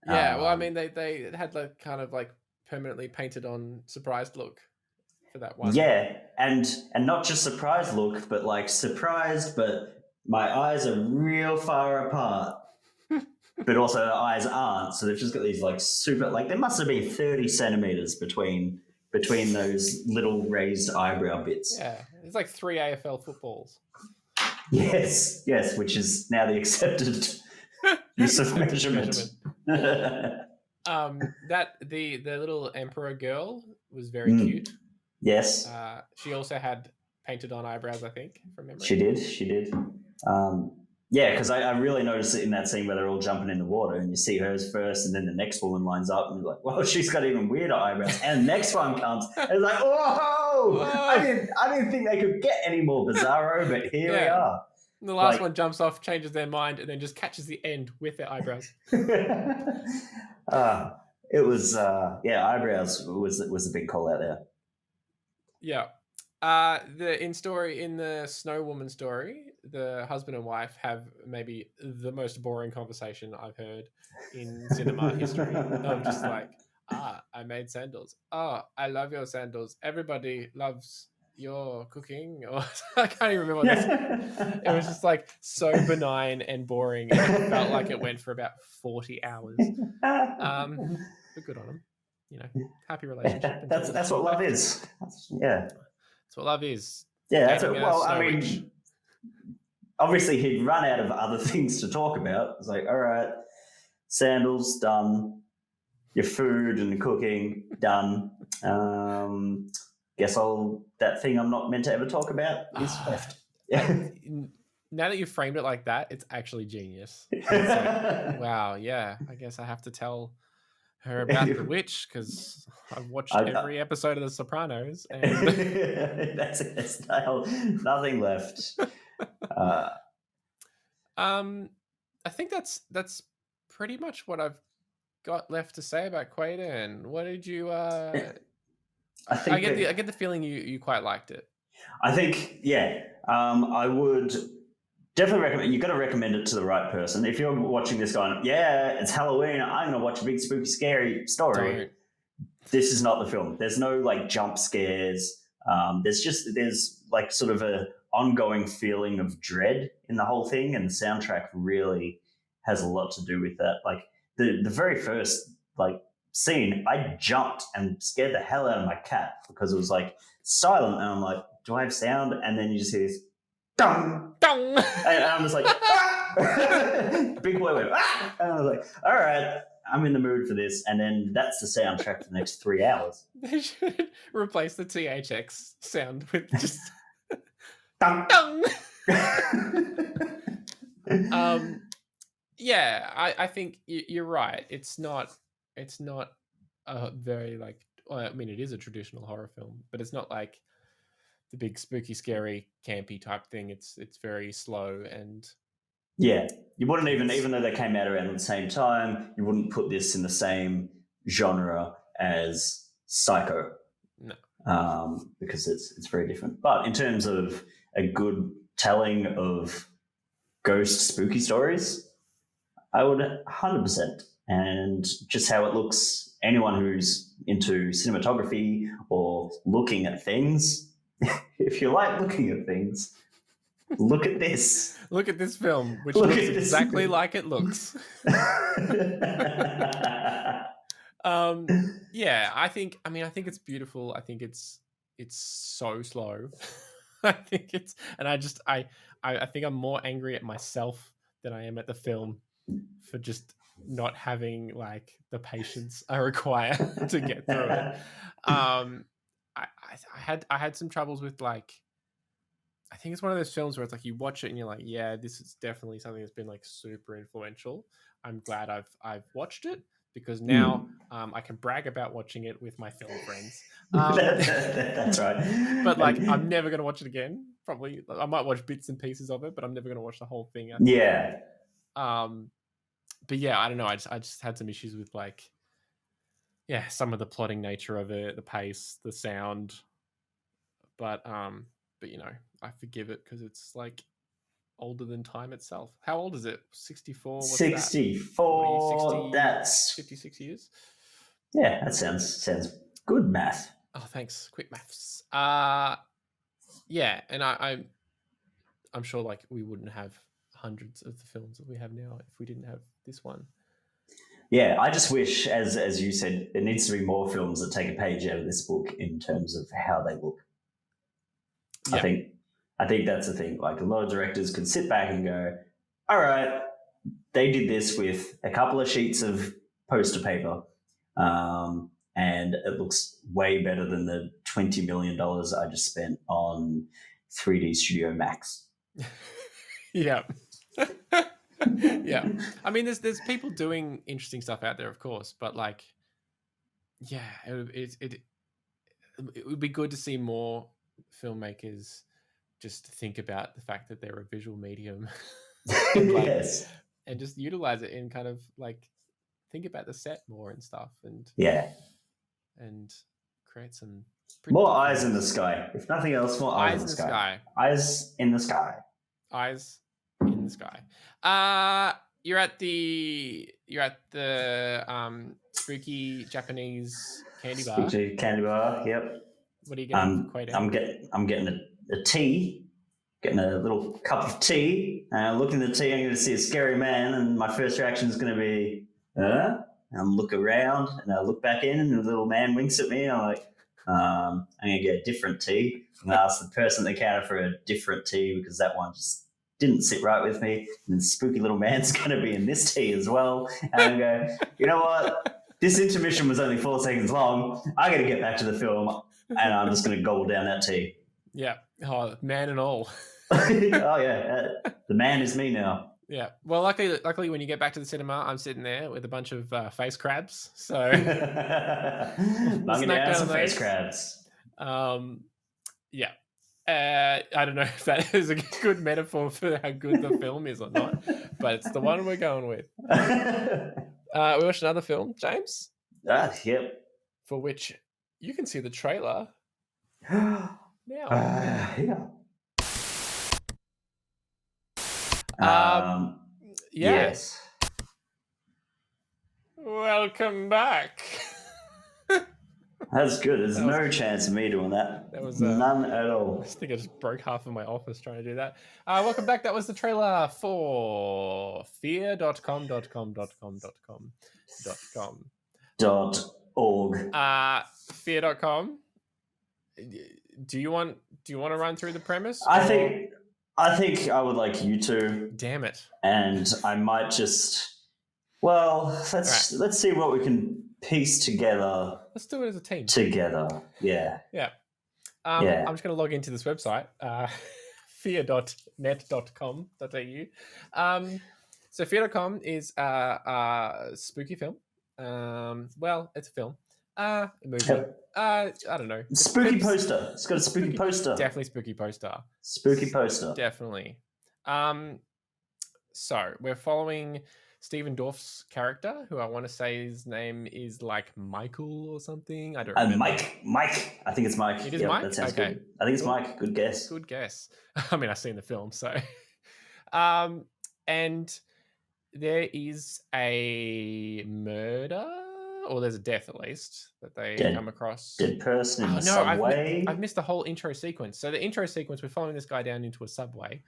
Yeah, well, I mean, they had like kind of like permanently painted on surprised look for that one. Yeah, and not just surprised look, but like surprised, but my eyes are real far apart. But also the eyes aren't, so they've just got these like super, like there must have been 30 centimeters between those little raised eyebrow bits. Yeah, it's like 3 AFL footballs. Yes, which is now the accepted use of measurement. That the little emperor girl was very cute. Yes. She also had painted on eyebrows, I think, from memory. She did. Yeah, because I really noticed it in that scene where they're all jumping in the water and you see hers first and then the next woman lines up and you're like, well, she's got even weirder eyebrows. And the next one comes and it's like, whoa! I didn't think they could get any more bizarro, but here we are. And the last one jumps off, changes their mind, and then just catches the end with their eyebrows. It was, eyebrows was a big call out there. Yeah. In the Snow Woman story, the husband and wife have maybe the most boring conversation I've heard in cinema history. Of just like, I made sandals. Oh, I love your sandals. Everybody loves your cooking. Or I can't even remember what this. It was just like so benign and boring. And it felt like it went for about 40 hours. But good on them. You know, happy relationship. That's what love is. That's what love is. Yeah, that's it. Well, I mean, obviously he'd run out of other things to talk about. It's like, all right, sandals done, your food and cooking done. Guess that thing I'm not meant to ever talk about is left. Yeah. Now that you've framed it like that, it's actually genius. It's like, wow, yeah, I guess I have to tell her about the witch because I've watched every episode of The Sopranos, and that's it. Still nothing left. I think that's pretty much what I've got left to say about Kwaidan. What did you? I get the feeling you quite liked it. I think, yeah. I would definitely recommend. You've got to recommend it to the right person. If you're watching this going, yeah, it's Halloween, I'm going to watch a big spooky scary story. Don't. This is not the film. There's no like jump scares. There's like sort of a ongoing feeling of dread in the whole thing, and the soundtrack really has a lot to do with that. Like the very first like scene, I jumped and scared the hell out of my cat because it was like silent, and I'm like, do I have sound? And then you just hear this dong dong, and I'm just like, ah! Big boy went, ah! And I was like, all right, I'm in the mood for this. And then that's the soundtrack for the next 3 hours. They should replace the THX sound with just dong dong. Yeah, I think you're right. It's not a very like. Well, I mean, it is a traditional horror film, but it's not like the big spooky, scary, campy type thing. It's very slow and. Yeah, you wouldn't even though they came out around the same time, you wouldn't put this in the same genre as Psycho. No, because it's very different. But in terms of a good telling of ghost spooky stories, I would 100%. And just how it looks, anyone who's into cinematography or looking at things, if you like looking at things, look at this. Look at this film, which looks exactly like it looks. Yeah, I think it's beautiful. I think it's so slow. I think I think I'm more angry at myself than I am at the film for just not having like the patience I require to get through it. I had some troubles with like, I think it's one of those films where it's like you watch it and you're like, yeah, this is definitely something that's been like super influential. I'm glad I've watched it because now I can brag about watching it with my film friends. That's right. But like, I'm never going to watch it again. Probably, I might watch bits and pieces of it, but I'm never going to watch the whole thing. Yeah. But yeah, I don't know. I just had some issues with like, yeah, some of the plotting nature of it, the pace, the sound. But you know, I forgive it because it's like older than time itself. How old is it? 64? What's 64. That? 60, that's 56 years. Yeah, that sounds good math. Oh, thanks. Quick maths. Yeah, and I'm sure like we wouldn't have hundreds of the films that we have now if we didn't have this one. Yeah, I just wish, as you said, it needs to be more films that take a page out of this book in terms of how they look. Yeah. I think that's the thing. Like a lot of directors could sit back and go, all right, they did this with a couple of sheets of poster paper, and it looks way better than the $20 million I just spent on 3D Studio Max. Yeah. Yeah. I mean, there's people doing interesting stuff out there, of course, but like, yeah, it would be good to see more filmmakers just think about the fact that they're a visual medium. Yes. And just utilize it in kind of like think about the set more and stuff and create some more eyes in the sky. If nothing else, more eyes in the sky. Eyes in the sky. Eyes in the sky. You're at the spooky Japanese candy bar. Spooky candy bar. Yep. What are you getting? I'm getting a tea. Getting a little cup of tea. Looking at the tea, I'm going to see a scary man, and my first reaction is going to be, and I look around, and I look back in, and the little man winks at me, and I'm like, I'm going to get a different tea. And I ask the person at the counter for a different tea because that one just didn't sit right with me. And the spooky little man's going to be in this tea as well. And I go, you know what? This intermission was only 4 seconds long. I got to get back to the film, and I'm just going to gobble down that tea. Yeah. Oh, man and all. Oh, yeah. The man is me now. Yeah. Well, luckily, when you get back to the cinema, I'm sitting there with a bunch of face crabs. So, bunging down some face crabs. Yeah. I don't know if that is a good metaphor for how good the film is or not, but it's the one we're going with. We watched another film, James. Yep. For which you can see the trailer now. Yeah. Yes. Welcome back. That's good. There's no chance of me doing that. That was none at all. I think I just broke half of my office trying to do that. Welcome back. That was the trailer for FearDotCom. .org. FearDotCom. Do you want to run through the premise? I think I would like you to. Damn it. And I might just. Well, let's see what we can piece together. Let's do it as a team. Together, yeah. Yeah. I'm just going to log into this website, fear.net.com.au. So FearDotCom is a spooky film. Well, it's a film. A movie. Yep. I don't know. Spooky poster. It's got a spooky poster. Definitely spooky poster. Spooky poster. Definitely. So we're following Stephen Dorff's character, who I want to say his name is like Michael or something. I don't remember. Mike. I think it's Mike. It is Mike? That sounds okay. Good. I think it's Mike. Good guess. Good guess. I mean, I've seen the film, so. And there is a murder, or there's a death at least, that they come across. Dead person in the subway. I've missed the whole intro sequence. So the intro sequence, we're following this guy down into a subway,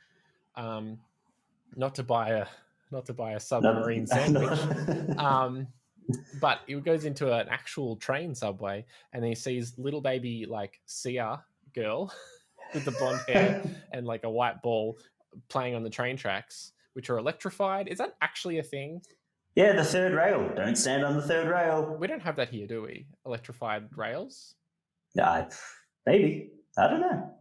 not to buy a submarine sandwich. But it goes into an actual train subway, and then he sees little baby like Sia girl with the blonde hair and like a white ball playing on the train tracks, which are electrified. Is that actually a thing? Yeah, the third rail. Don't stand on the third rail. We don't have that here, do we? Electrified rails? Maybe. I don't know.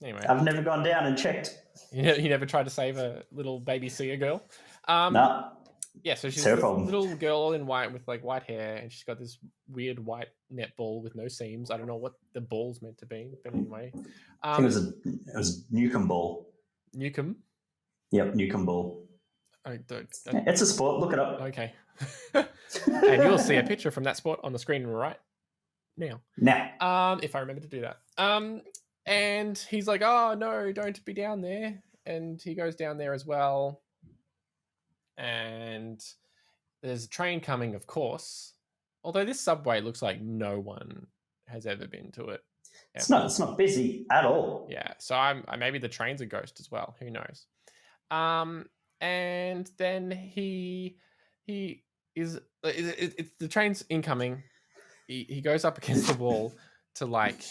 Anyway, I've never gone down and checked. You never tried to save a little baby Sia girl? No. Yeah, so she's a little girl in white with like white hair, and she's got this weird white netball with no seams. I don't know what the ball's meant to be, but anyway. I think it was Newcomb ball. Newcomb? Yep, Newcomb ball. It's a sport. Look it up. Okay. And you'll see a picture from that sport on the screen right now. If I remember to do that. And he's like, oh, no, don't be down there. and he goes down there as well. And there's a train coming, of course. Although this subway looks like no one has ever been to it. It's not busy at all. Yeah, so maybe the train's a ghost as well. Who knows? And then he is it's the train's incoming. He goes up against the wall to like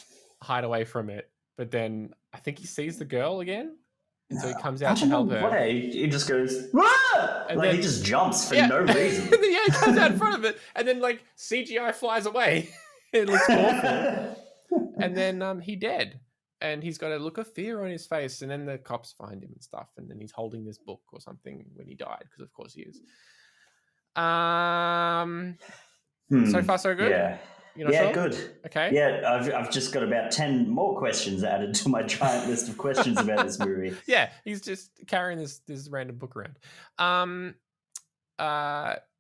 hide away from it, but then I think he sees the girl again, and so he comes out to help her. He just goes, "Wah!" And like then, he just jumps for no reason. Yeah, he comes out in front of it, and then like CGI flies away. It looks awful. And then he dead, and he's got a look of fear on his face, and then the cops find him and stuff, and then he's holding this book or something when he died, because of course he is. So far so good. Yeah. You're not sure? Good. Okay. Yeah, I've just got about 10 more questions added to my giant list of questions about this movie. Yeah, he's just carrying this random book around. And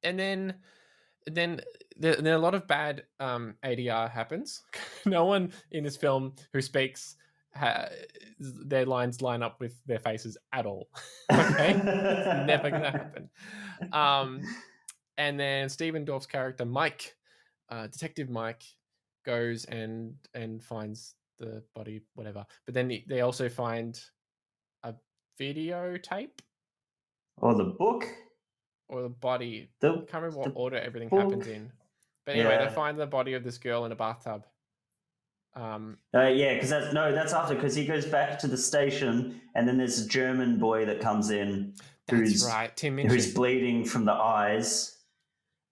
then a lot of bad ADR happens. No one in this film who speaks their lines line up with their faces at all. Okay, it's never gonna happen. And then Stephen Dorff's character Mike, Detective Mike, goes and finds the body, whatever. But then they also find a videotape, or the book, or the body. I can't remember what order everything happens in. But anyway, they find the body of this girl in a bathtub. Because that's after, because he goes back to the station, and then there's a German boy that comes in who's Tim who's bleeding from the eyes,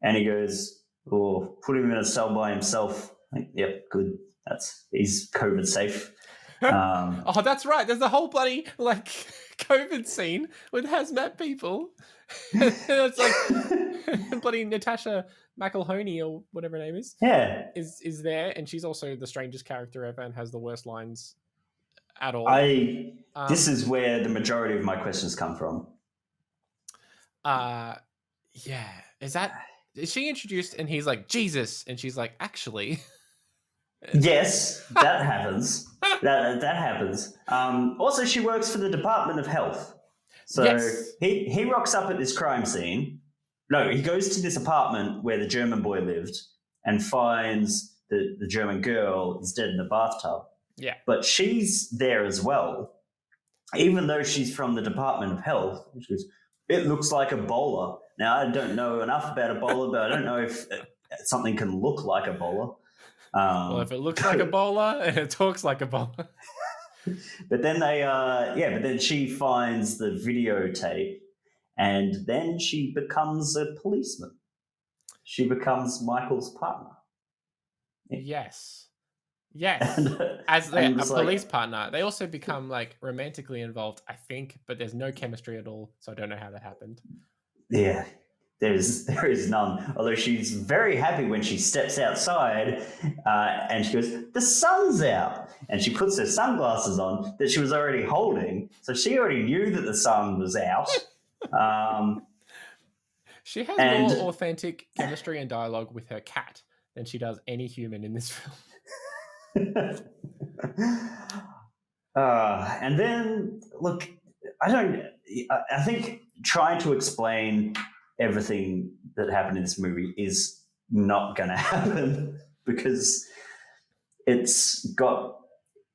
and he goes, "Oh, put him in a cell by himself." Like, yep, good. He's COVID safe. Oh, that's right. There's a whole bloody like COVID scene with hazmat people. It's like bloody Natasha McElhoney or whatever her name is. Yeah, is there, and she's also the strangest character ever and has the worst lines at all. This is where the majority of my questions come from. Yeah, is she introduced and he's like Jesus, and she's like actually. Yes, that happens. that happens. Also, she works for the Department of Health. So yes. he rocks up at this crime scene. No, he goes to this apartment where the German boy lived and finds the German girl is dead in the bathtub. Yeah. But she's there as well, even though she's from the Department of Health. She goes, "It looks like Ebola." Now, I don't know enough about Ebola, but I don't know if something can look like Ebola. Well, if it looks like Ebola and it talks like Ebola. But then but then she finds the videotape, and then she becomes a policeman. She becomes Michael's partner. Yes. As a police partner. They also become like romantically involved, I think, but there's no chemistry at all, so I don't know how that happened. Yeah. There is none. Although she's very happy when she steps outside and she goes, "The sun's out." And she puts her sunglasses on that she was already holding. So she already knew that the sun was out. She has more authentic chemistry and dialogue with her cat than she does any human in this film. And then, look, I think trying to explain everything that happened in this movie is not going to happen, because it's got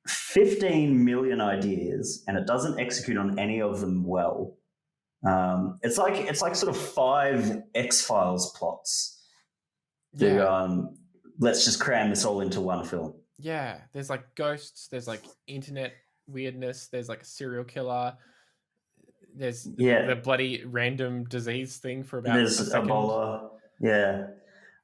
15 million ideas and it doesn't execute on any of them well. It's like sort of 5 X-Files plots. Let's just cram this all into one film. Yeah, there's like ghosts, there's like internet weirdness, there's like a serial killer. There's the bloody random disease thing for about there's a second. Ebola. Yeah.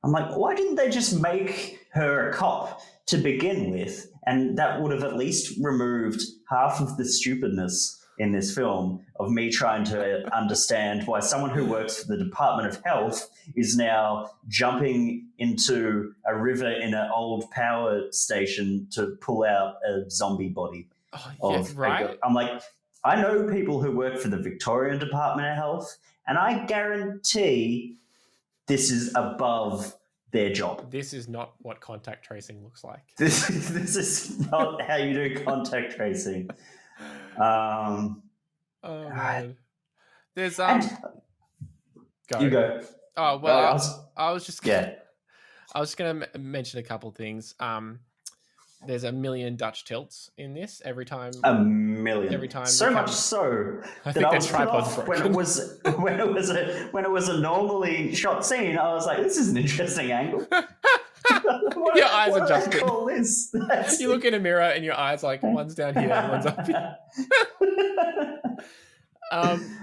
I'm like, why didn't they just make her a cop to begin with? And that would have at least removed half of the stupidness in this film of me trying to understand why someone who works for the Department of Health is now jumping into a river in an old power station to pull out a zombie body. Right? I'm like, I know people who work for the Victorian Department of Health, and I guarantee this is above their job. This is not what contact tracing looks like. This is not how you do contact tracing. Oh man. There's And go. you go. Oh well, I I was just yeah. I was going to mention a couple things. There's a million Dutch tilts in this every time. A million. Every time. So much so I that think I their was put tripod's off when broken. it was a normally shot scene. I was like, this is an interesting angle. Your eyes what adjusted. do I call this? You look in a mirror and your eyes like one's down here and one's up here.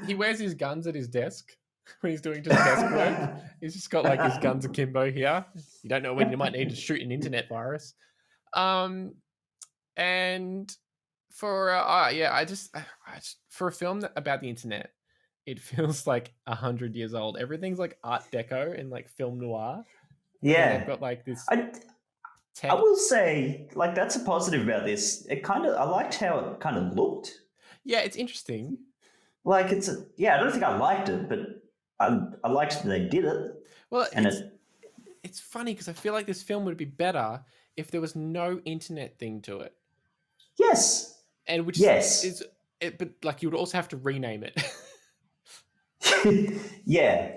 He wears his guns at his desk when he's doing just desk work. He's just got like his guns akimbo here. You don't know when you might need to shoot an internet virus. And for I just for a film about the internet, it feels like 100 years old. Everything's like Art Deco and like film noir. Yeah, they've got like this. I will say, like, that's a positive about this. I liked how it kind of looked. Yeah, it's interesting. Like I don't think I liked it, but I liked that they did it. Well, and it's funny because I feel like this film would be better if there was no internet thing to it. Yes. And which but like you would also have to rename it. Yeah.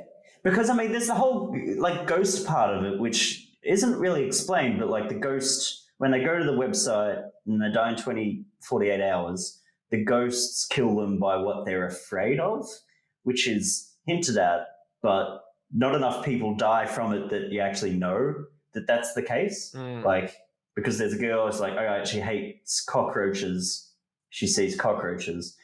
Because I mean there's the whole like ghost part of it, which isn't really explained, but like the ghost, when they go to the website and they die in 48 hours, the ghosts kill them by what they're afraid of, which is hinted at, but not enough people die from it that you actually know that that's the case. Like, because there's a girl who's like, all right, she hates cockroaches. She sees cockroaches,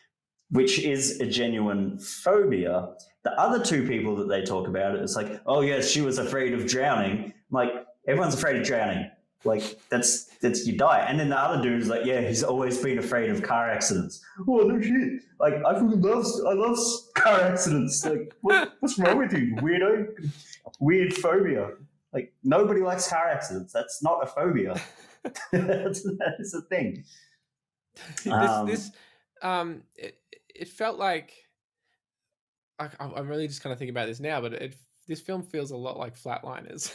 which is a genuine phobia. The other two people that they talk about it's like, oh yes, she was afraid of drowning. I'm like, everyone's afraid of drowning. Like that's you die. And then the other dude's like, yeah, he's always been afraid of car accidents. Oh no shit! Like I love car accidents. Like what's wrong with you, weirdo? Weird phobia. Like nobody likes car accidents. That's not a phobia. That's a thing. It felt like I'm really just kind of thinking about this now, but this film feels a lot like Flatliners.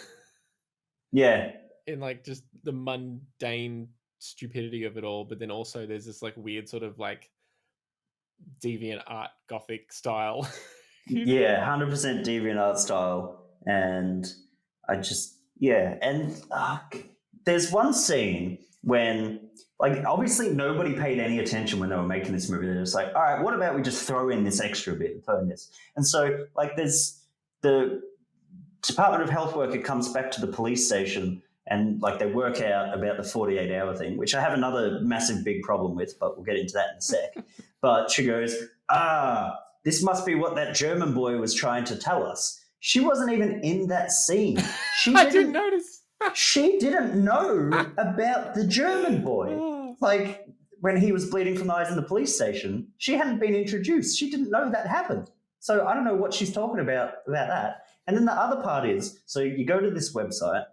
Yeah. In like just the mundane stupidity of it all, but then also there's this like weird sort of like deviant art gothic style. Yeah, 100% deviant art style. And there's one scene when, like, obviously nobody paid any attention when they were making this movie. They're just like, all right, what about we just throw in this extra bit, throw in this. And so, like, there's the Department of Health worker comes back to the police station and, like, they work out about the 48-hour thing, which I have another massive big problem with, but we'll get into that in a sec. But she goes, this must be what that German boy was trying to tell us. She wasn't even in that scene. I didn't notice. She didn't know about the German boy. Like, when he was bleeding from the eyes in the police station, she hadn't been introduced. She didn't know that happened. So I don't know what she's talking about that. And then the other part is, so you go to this website,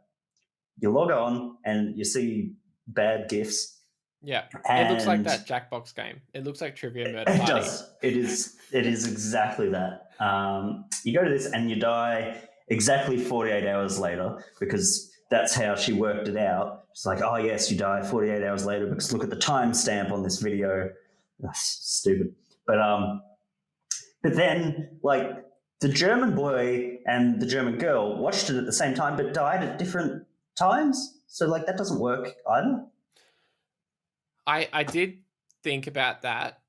you log on, and you see bad GIFs. Yeah, it looks like that Jackbox game. It looks like Trivia Murder Party. It does. It is exactly that. You go to this and you die exactly 48 hours later because that's how she worked it out. She's like, oh, yes, you die 48 hours later because look at the timestamp on this video. That's stupid. But then, like, the German boy and the German girl watched it at the same time but died at different times. So, like, that doesn't work either. I did think about that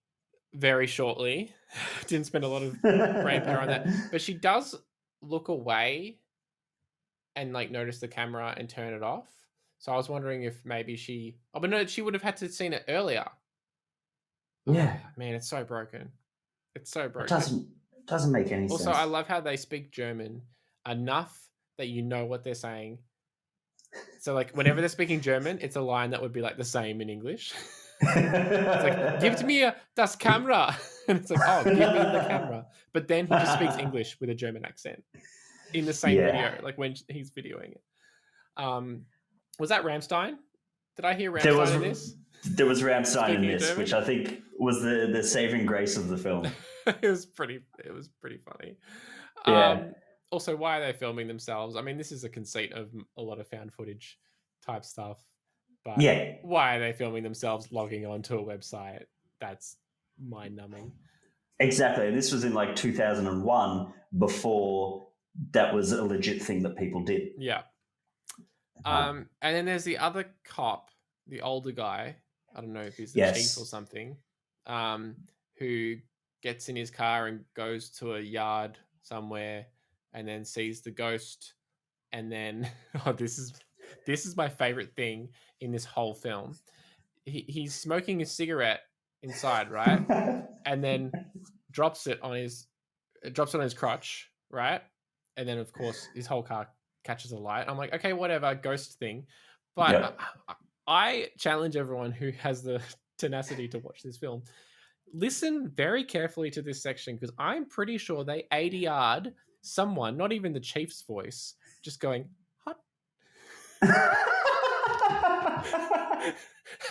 very shortly. Didn't spend a lot of brain power on that. But she does look away and, like, notice the camera and turn it off. So I was wondering if maybe she... Oh, but no, she would have had to have seen it earlier. Yeah. Oh, man, it's so broken. It's so broken. It doesn't make any sense. Also, I love how they speak German enough that you know what they're saying. So, like, whenever they're speaking German, it's a line that would be, like, the same in English. It's like, give me das Kamera. And it's like, oh, give me the camera. But then he just speaks English with a German accent in the same video, like when he's videoing it. Was that Rammstein? Did I hear Rammstein in this? There was Rammstein in this, German? which I think was the saving grace of the film. It was pretty funny. Yeah. Also, why are they filming themselves? I mean, this is a conceit of a lot of found footage type stuff. But why are they filming themselves logging onto a website? That's mind-numbing. Exactly. And this was in like 2001, before that was a legit thing that people did. Yeah. And then there's the other cop, the older guy. I don't know if he's the chief or something, who gets in his car and goes to a yard somewhere, and then sees the ghost. And then, this is my favorite thing in this whole film. He's smoking a cigarette inside, right? And then drops it on his crotch, right? And then, of course, his whole car catches a light. I'm like, okay, whatever, ghost thing. But I challenge everyone who has the tenacity to watch this film, listen very carefully to this section, because I'm pretty sure they ADR'd someone, not even the chief's voice, just going, hot.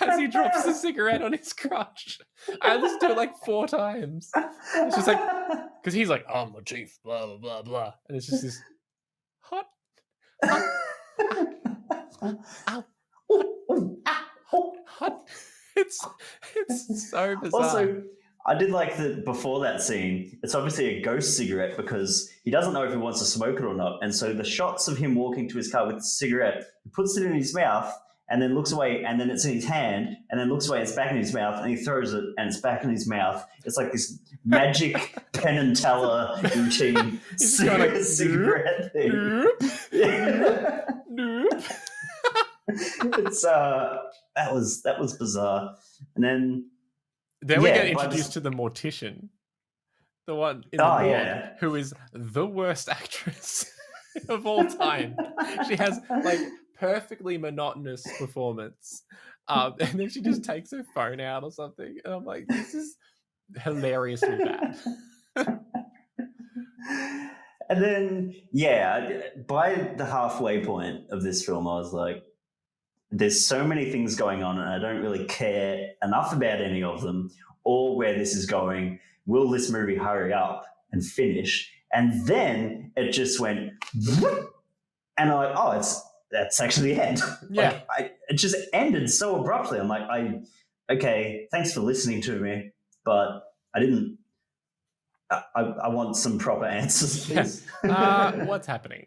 As he drops the cigarette on his crotch. I listened to it like 4 times. It's just like, because he's like, I'm the chief, blah, blah, blah, blah. And it's just this hot. Ow. Hot. It's so bizarre. Also, I did like that before that scene, it's obviously a ghost cigarette because he doesn't know if he wants to smoke it or not. And so the shots of him walking to his car with the cigarette, he puts it in his mouth and then looks away, and then it's in his hand, and then looks away, it's back in his mouth, and he throws it and it's back in his mouth. It's like this magic Penn and Teller routine cigarette thing. It's that was bizarre. And then we get introduced to the mortician, the one in the morgue, who is the worst actress of all time. She has like perfectly monotonous performance, and then she just takes her phone out or something, and I'm like, this is hilariously bad. And then by the halfway point of this film, I was like, there's so many things going on and I don't really care enough about any of them or where this is going. Will this movie hurry up and finish? And then it just went whoop, and I'm like, that's actually the end. Yeah. It just ended so abruptly. I'm like, okay, thanks for listening to me, but I didn't. I want some proper answers, please. What's happening?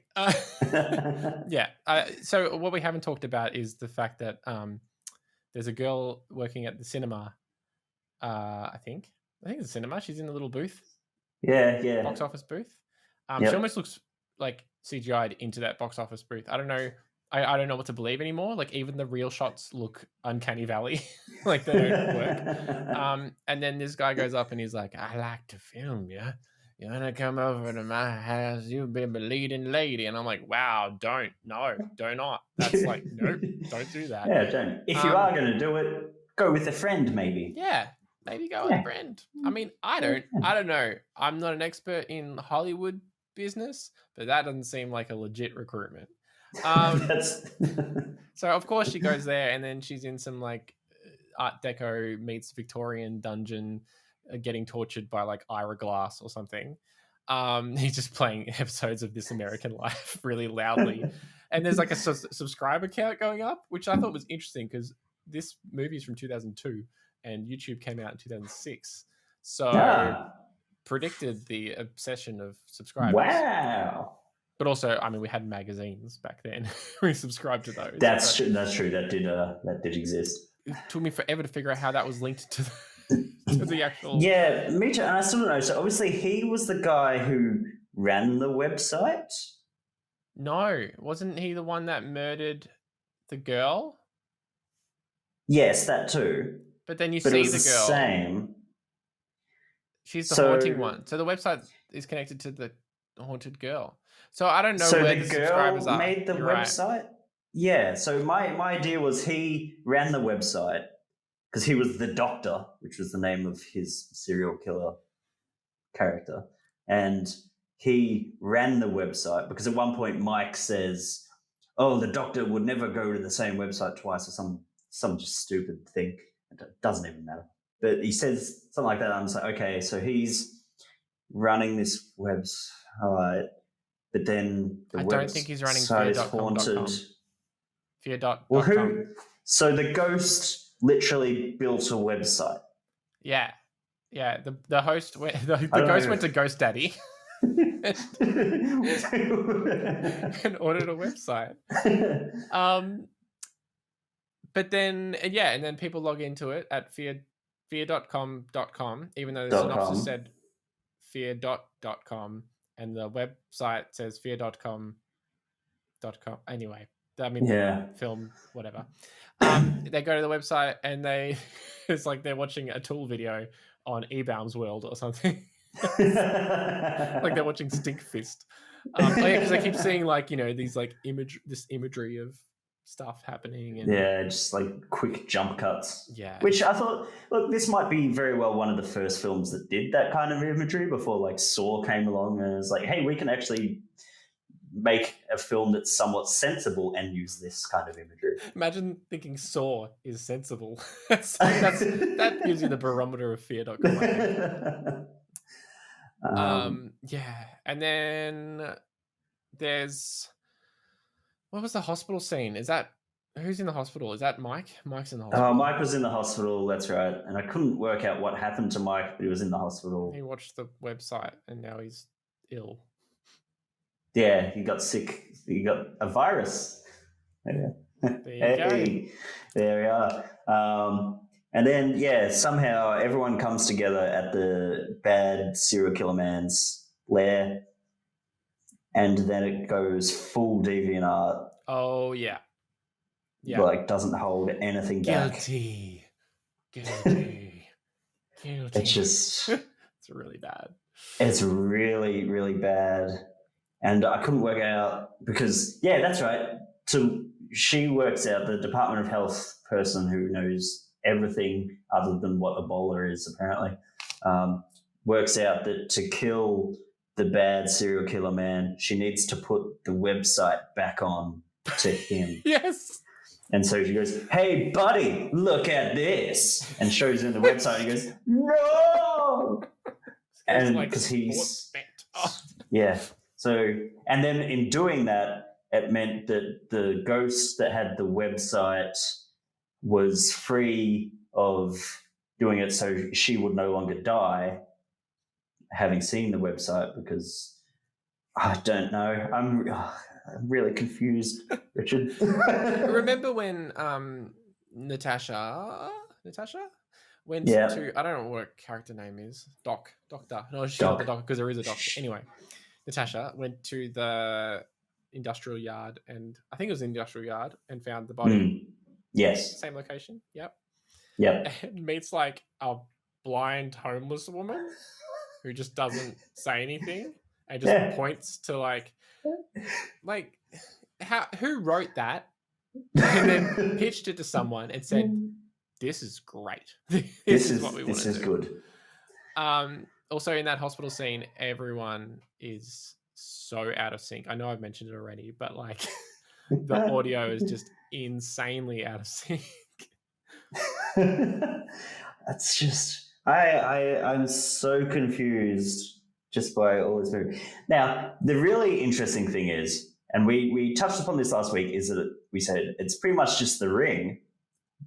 So what we haven't talked about is the fact that there's a girl working at the cinema. I think it's a cinema. She's in a little booth. Yeah. Box office booth. She almost looks like CGI'd into that box office booth. I don't know. I don't know what to believe anymore. Like even the real shots look uncanny valley. Like they don't work. And then this guy goes up and he's like, I like to film, yeah. You want to come over to my house? You'll be a leading lady. And I'm like, wow, do not. That's like, nope, don't do that. Yeah, don't. If you are going to do it, go with a friend maybe. Yeah, maybe go with a friend. I mean, I don't know. I'm not an expert in Hollywood business, but that doesn't seem like a legit recruitment. So of course she goes there, and then she's in some like Art Deco meets Victorian dungeon, getting tortured by like Ira Glass or something. He's just playing episodes of This American Life really loudly, and there's like a subscriber count going up, which I thought was interesting because this movie is from 2002 and YouTube came out in 2006, so predicted the obsession of subscribers. Wow. But also, I mean, we had magazines back then. We subscribed to those. That's true. That did exist. It took me forever to figure out how that was linked to the actual. Yeah, me too. And I still don't know. So obviously, he was the guy who ran the website. No, wasn't he the one that murdered the girl? Yes, that too. But then you but see it was the girl. Same. She's the haunting one. So the website is connected to the haunted girl. So I don't know where the subscribers are. Made the website? Right. Yeah. So my idea was he ran the website because he was the Doctor, which was the name of his serial killer character. And he ran the website because at one point Mike says, oh, the Doctor would never go to the same website twice or some just stupid thing. It doesn't even matter. But he says something like that. I'm just like, okay, so he's running this website. But then I don't think he's running FearDotCom. FearDotCom. Well, so the ghost literally built a website. Yeah. Yeah, the host went, the don't ghost know. went to Ghost Daddy and ordered a website. But then and then people log into it at fear.com.com, even though the synopsis said fear.com and the website says fear.com.com. Anyway, I mean, film, whatever. They go to the website and it's like they're watching a Tool video on eBaum's World or something. Like they're watching Stink Fist. Because I keep seeing like, these like this imagery of stuff happening. And just like quick jump cuts. Yeah. Which I thought, look, this might be very well one of the first films that did that kind of imagery before like Saw came along and was like, hey, we can actually make a film that's somewhat sensible and use this kind of imagery. Imagine thinking Saw is sensible. That gives you the barometer of fear.com. And then there's what was the hospital scene? Is that who's in the hospital? Is that Mike? Mike's in the hospital. Mike was in the hospital, that's right. And I couldn't work out what happened to Mike, but he was in the hospital. He watched the website and now he's ill. Yeah, he got sick. He got a virus. There you go. There we are. And then, somehow everyone comes together at the bad serial killer man's lair, and then it goes full DeviantArt. Oh, yeah. Yeah. Like, doesn't hold anything back. Guilty. It's just... it's really bad. It's really, really bad. And I couldn't work out because, that's right. So she works out, the Department of Health person who knows everything other than what Ebola is, apparently, works out that to kill the bad serial killer man, she needs to put the website back on to him. Yes. And so she goes, hey, buddy, look at this. And shows him the website and he goes, no. And because he's... Yeah. So, and then in doing that, it meant that the ghost that had the website was free of doing it so she would no longer die having seen the website because I don't know. I'm really confused, Richard. Remember when Natasha went to, I don't know what her character name is, Doctor. No, she's not the doctor because there is a doctor. Anyway. Natasha went to the industrial yard and I think it was the industrial yard and found the body. Yes. Same location. Yep. And meets like a blind homeless woman who just doesn't say anything and just points to like who wrote that and then pitched it to someone and said, this is great. This is what we want to do. This is good. Also, in that hospital scene, everyone is so out of sync. I know I've mentioned it already, but like the audio is just insanely out of sync. That's just I'm so confused just by all this movie. Now, the really interesting thing is, and we touched upon this last week, is that we said it's pretty much just The Ring,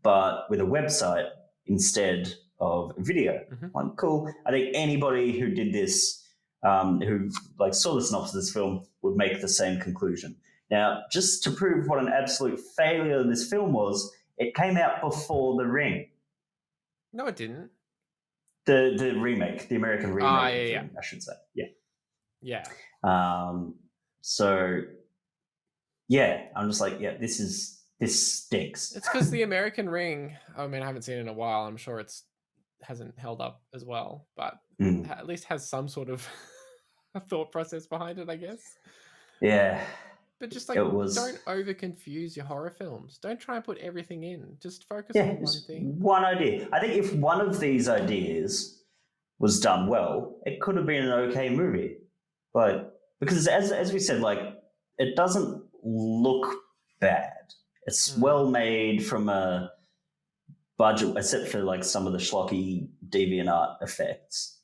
but with a website instead of video. Like, cool. I think anybody who did this, who like saw the synopsis of this film, would make the same conclusion. Now, just to prove what an absolute failure this film was, it came out before The Ring. No, it didn't. The remake, the American remake, I should say. Yeah. So, I'm just like, this stinks. It's because the American Ring, I mean, I haven't seen it in a while. I'm sure it's hasn't held up as well, but at least has some sort of a thought process behind it, I guess. Yeah. But just like, don't over confuse your horror films. Don't try and put everything in. Just focus on one thing. One idea. I think if one of these ideas was done well, it could have been an okay movie. But because as we said, like, it doesn't look bad. It's well made from a budget, except for like some of the schlocky DeviantArt effects.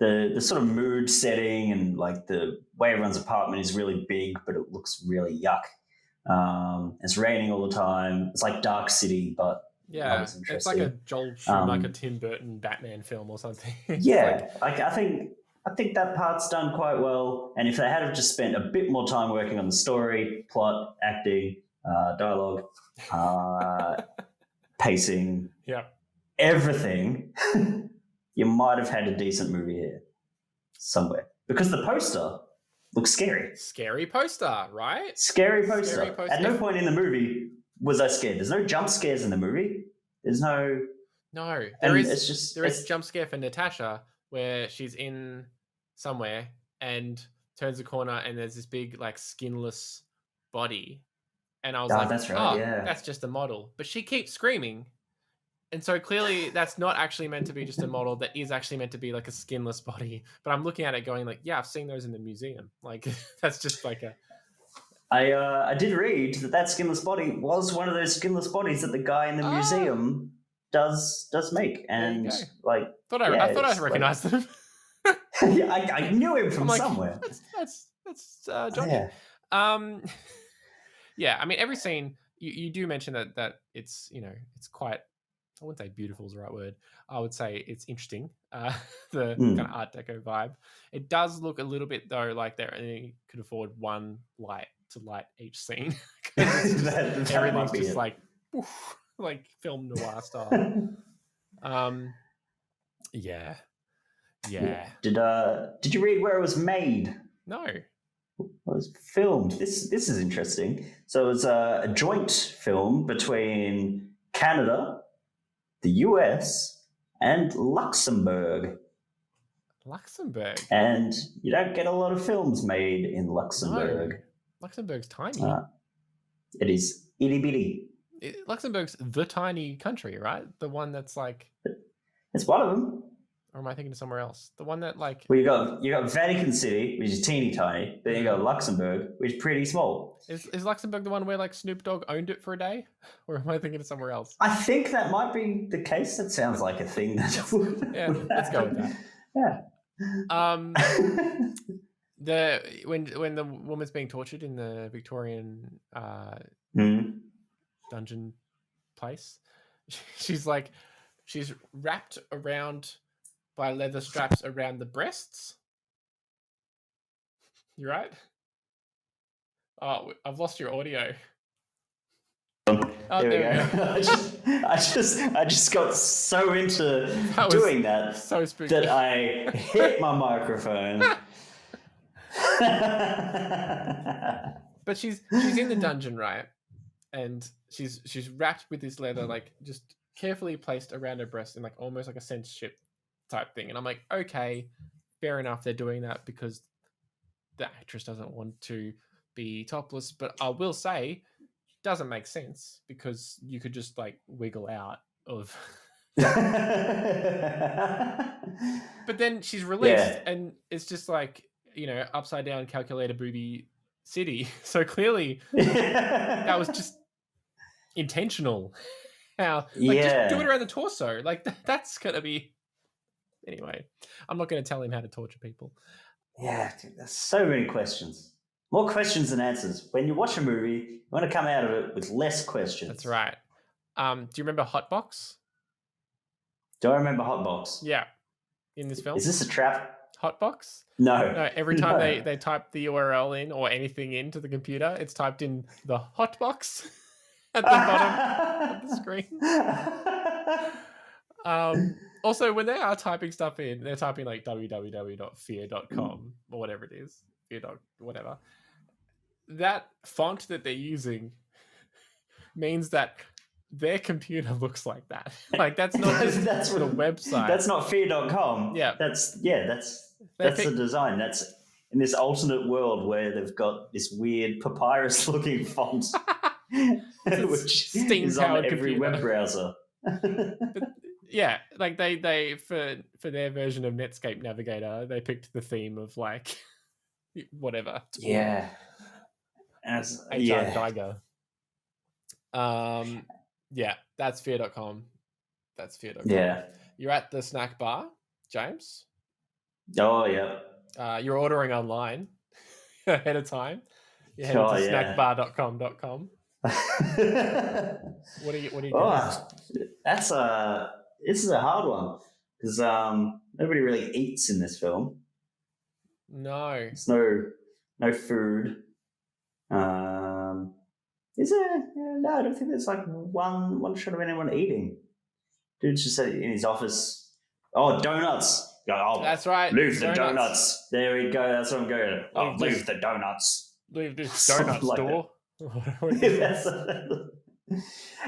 The sort of mood setting and like the way everyone's apartment is really big, but it looks really yuck. It's raining all the time. It's like Dark City, but Yeah, was it's like a interesting. Joel Schumacher, Tim Burton Batman film or something. It's Yeah, like I think that part's done quite well. And if they had have just spent a bit more time working on the story, plot, acting, dialogue, pacing, yeah, everything, you might have had a decent movie here somewhere. Because the poster looks scary. scary poster, right? Scary poster. Scary poster. At no point in the movie was I scared. There's no jump scares in the movie. There's no. No, And there is. it's just There is a jump scare for Natasha where she's in somewhere and turns the corner and there's this big like skinless body, and I was like, that's right. oh, Yeah, that's just a model, but she keeps screaming. And so clearly that's not actually meant to be just a model. That is actually meant to be like a skinless body. But I'm looking at it going like, yeah, I've seen those in the museum. Like that's just like a. I did read that skinless body was one of those skinless bodies that the guy in the museum does make, and like I thought I recognized them. Yeah, I knew him from somewhere. That's Johnny. Yeah. Yeah. I mean, every scene you do mention that it's it's quite. I wouldn't say beautiful is the right word. I would say it's interesting. The kind of Art Deco vibe. It does look a little bit though like they could afford one light to light each scene. Everything's just like oof, like film noir style. Yeah. Did you read where it was made? No. It was filmed. This is interesting. So it was a joint film between Canada, the US, and Luxembourg. Luxembourg. And you don't get a lot of films made in Luxembourg. No. Luxembourg's tiny. It is itty bitty. Luxembourg's the tiny country, right? The one that's like. It's one of them. Or am I thinking of somewhere else? The one that like. Well, you got Vatican City, which is teeny tiny. Then you got Luxembourg, which is pretty small. Is Luxembourg the one where like Snoop Dogg owned it for a day, or am I thinking of somewhere else? I think that might be the case. That sounds like a thing that would. Yeah, let's go with that. Yeah. When the woman's being tortured in the Victorian dungeon place, she's wrapped around by leather straps around the breasts. You right? Oh, I've lost your audio. There we go. I just got so into doing that so spooky that I hit my microphone. But she's in the dungeon, right? And she's wrapped with this leather, like just carefully placed around her breast in like almost like a censorship type thing. And I'm like, okay, fair enough, they're doing that because the actress doesn't want to be topless. But I will say, doesn't make sense because you could just like wiggle out of. But then she's released, and it's just like upside down calculator booby city. So clearly that was just intentional. How just do it around the torso, like that's gonna be. Anyway, I'm not going to tell him how to torture people. Yeah, dude, there's so many questions. More questions than answers. When you watch a movie, you want to come out of it with less questions. That's right. Do you remember Hotbox? Do I remember Hotbox? Yeah. In this film? Is this a trap? Hotbox? No. Every time they type the URL in or anything into the computer, it's typed in the Hotbox at the bottom of the screen. Also, when they are typing stuff in, they're typing like www.fear.com or whatever it is, whatever. That font that they're using means that their computer looks like that. Like that's not that's the website. That's not fear.com. Yeah. That's the design. That's in this alternate world where they've got this weird papyrus-looking font, which is on every web browser. Yeah, like they for their version of Netscape Navigator, they picked the theme of like whatever. Yeah. HR Geiger. Yeah, that's fear.com. That's fear.com. Yeah. You're at the snack bar, James. Oh yeah. You're ordering online ahead of time. You're headed to snackbar.com.com. What do you do? Oh, this is a hard one because nobody really eats in this film. No. There's no food. Is there? No, I don't think there's like one shot of anyone eating. Dude's just in his office. Oh, donuts. Oh, That's right. Leave the donuts. There we go. That's what I'm going. Oh, leave the donuts. Leave this donut store.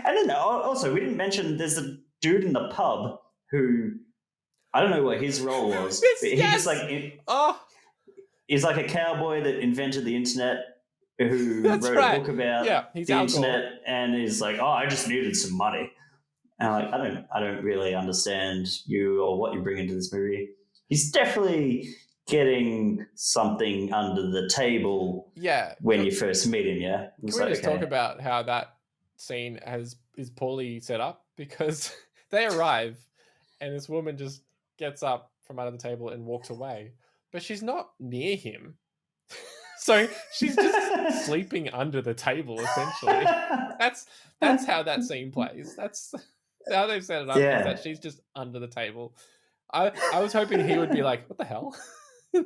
And then also, we didn't mention there's a dude in the pub who I don't know what his role was. But he just like he's like a cowboy that invented the internet, who wrote a book about the internet, and he's like, oh, I just needed some money. And I'm like, I don't really understand you or what you bring into this movie. He's definitely getting something under the table. Yeah. When you first meet him, yeah. Can we just talk about how that scene is poorly set up? Because they arrive, and this woman just gets up from under the table and walks away, but she's not near him. So she's just sleeping under the table, essentially. That's how that scene plays. That's how they've set it up. Is that she's just under the table. I was hoping he would be like, "What the hell?" He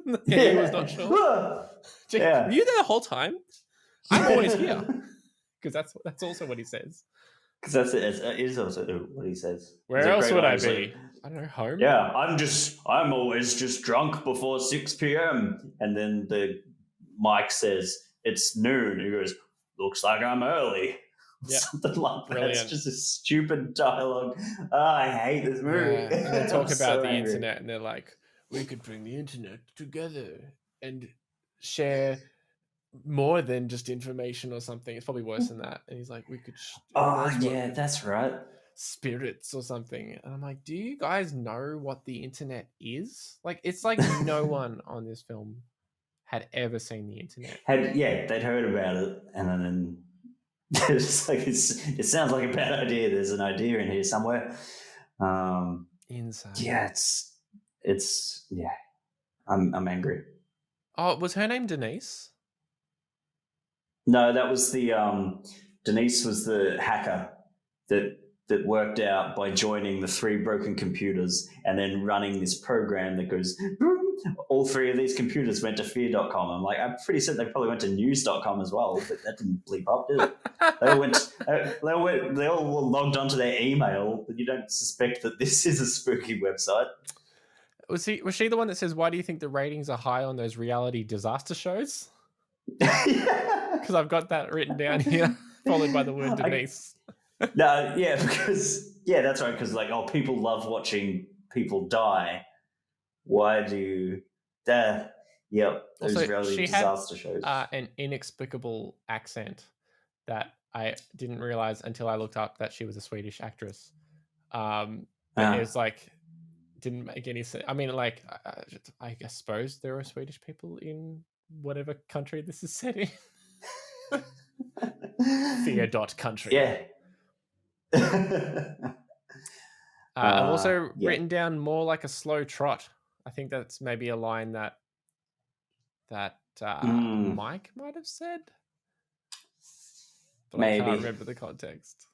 was not sure. Were you there the whole time? I'm always here. Because that's also what he says. Because that's it. It is also what he says. Where else would I be? I don't know, home. Yeah, I'm always just drunk before 6 p.m. And then the Mike says it's noon. He goes, looks like I'm early. Yep. Something like that. Brilliant. It's just a stupid dialogue. Oh, I hate this movie. Yeah. And they talk about the internet, and they're like, we could bring the internet together and share more than just information or something. It's probably worse than that. And he's like, we could that's right, spirits or something. And I'm like, do you guys know what the internet is? Like, it's like no one on this film had ever seen the internet. They'd heard about it, and then it's like it sounds like a bad idea. There's an idea in here somewhere. Insane. Yeah, it's I'm angry. Oh, was her name Denise? No, that was the Denise was the hacker that worked out by joining the 3 broken computers and then running this program that goes, all 3 of these computers went to FearDotCom. I'm like, I'm pretty certain they probably went to news.com as well, but that didn't bleep up, did it? They all logged onto their email, but you don't suspect that this is a spooky website. Was she the one that says, why do you think the ratings are high on those reality disaster shows? Because I've got that written down here, followed by the word Denise. No, because that's right. Because people love watching people die. Why do that? Yep, those also, reality disaster shows. An inexplicable accent that I didn't realize until I looked up that she was a Swedish actress. But it's like didn't make any sense. I mean, I suppose there are Swedish people in whatever country this is set in. Fear.country. Yeah. I've also written down more like a slow trot. I think that's maybe a line that Mike might have said. But maybe. I can't remember the context.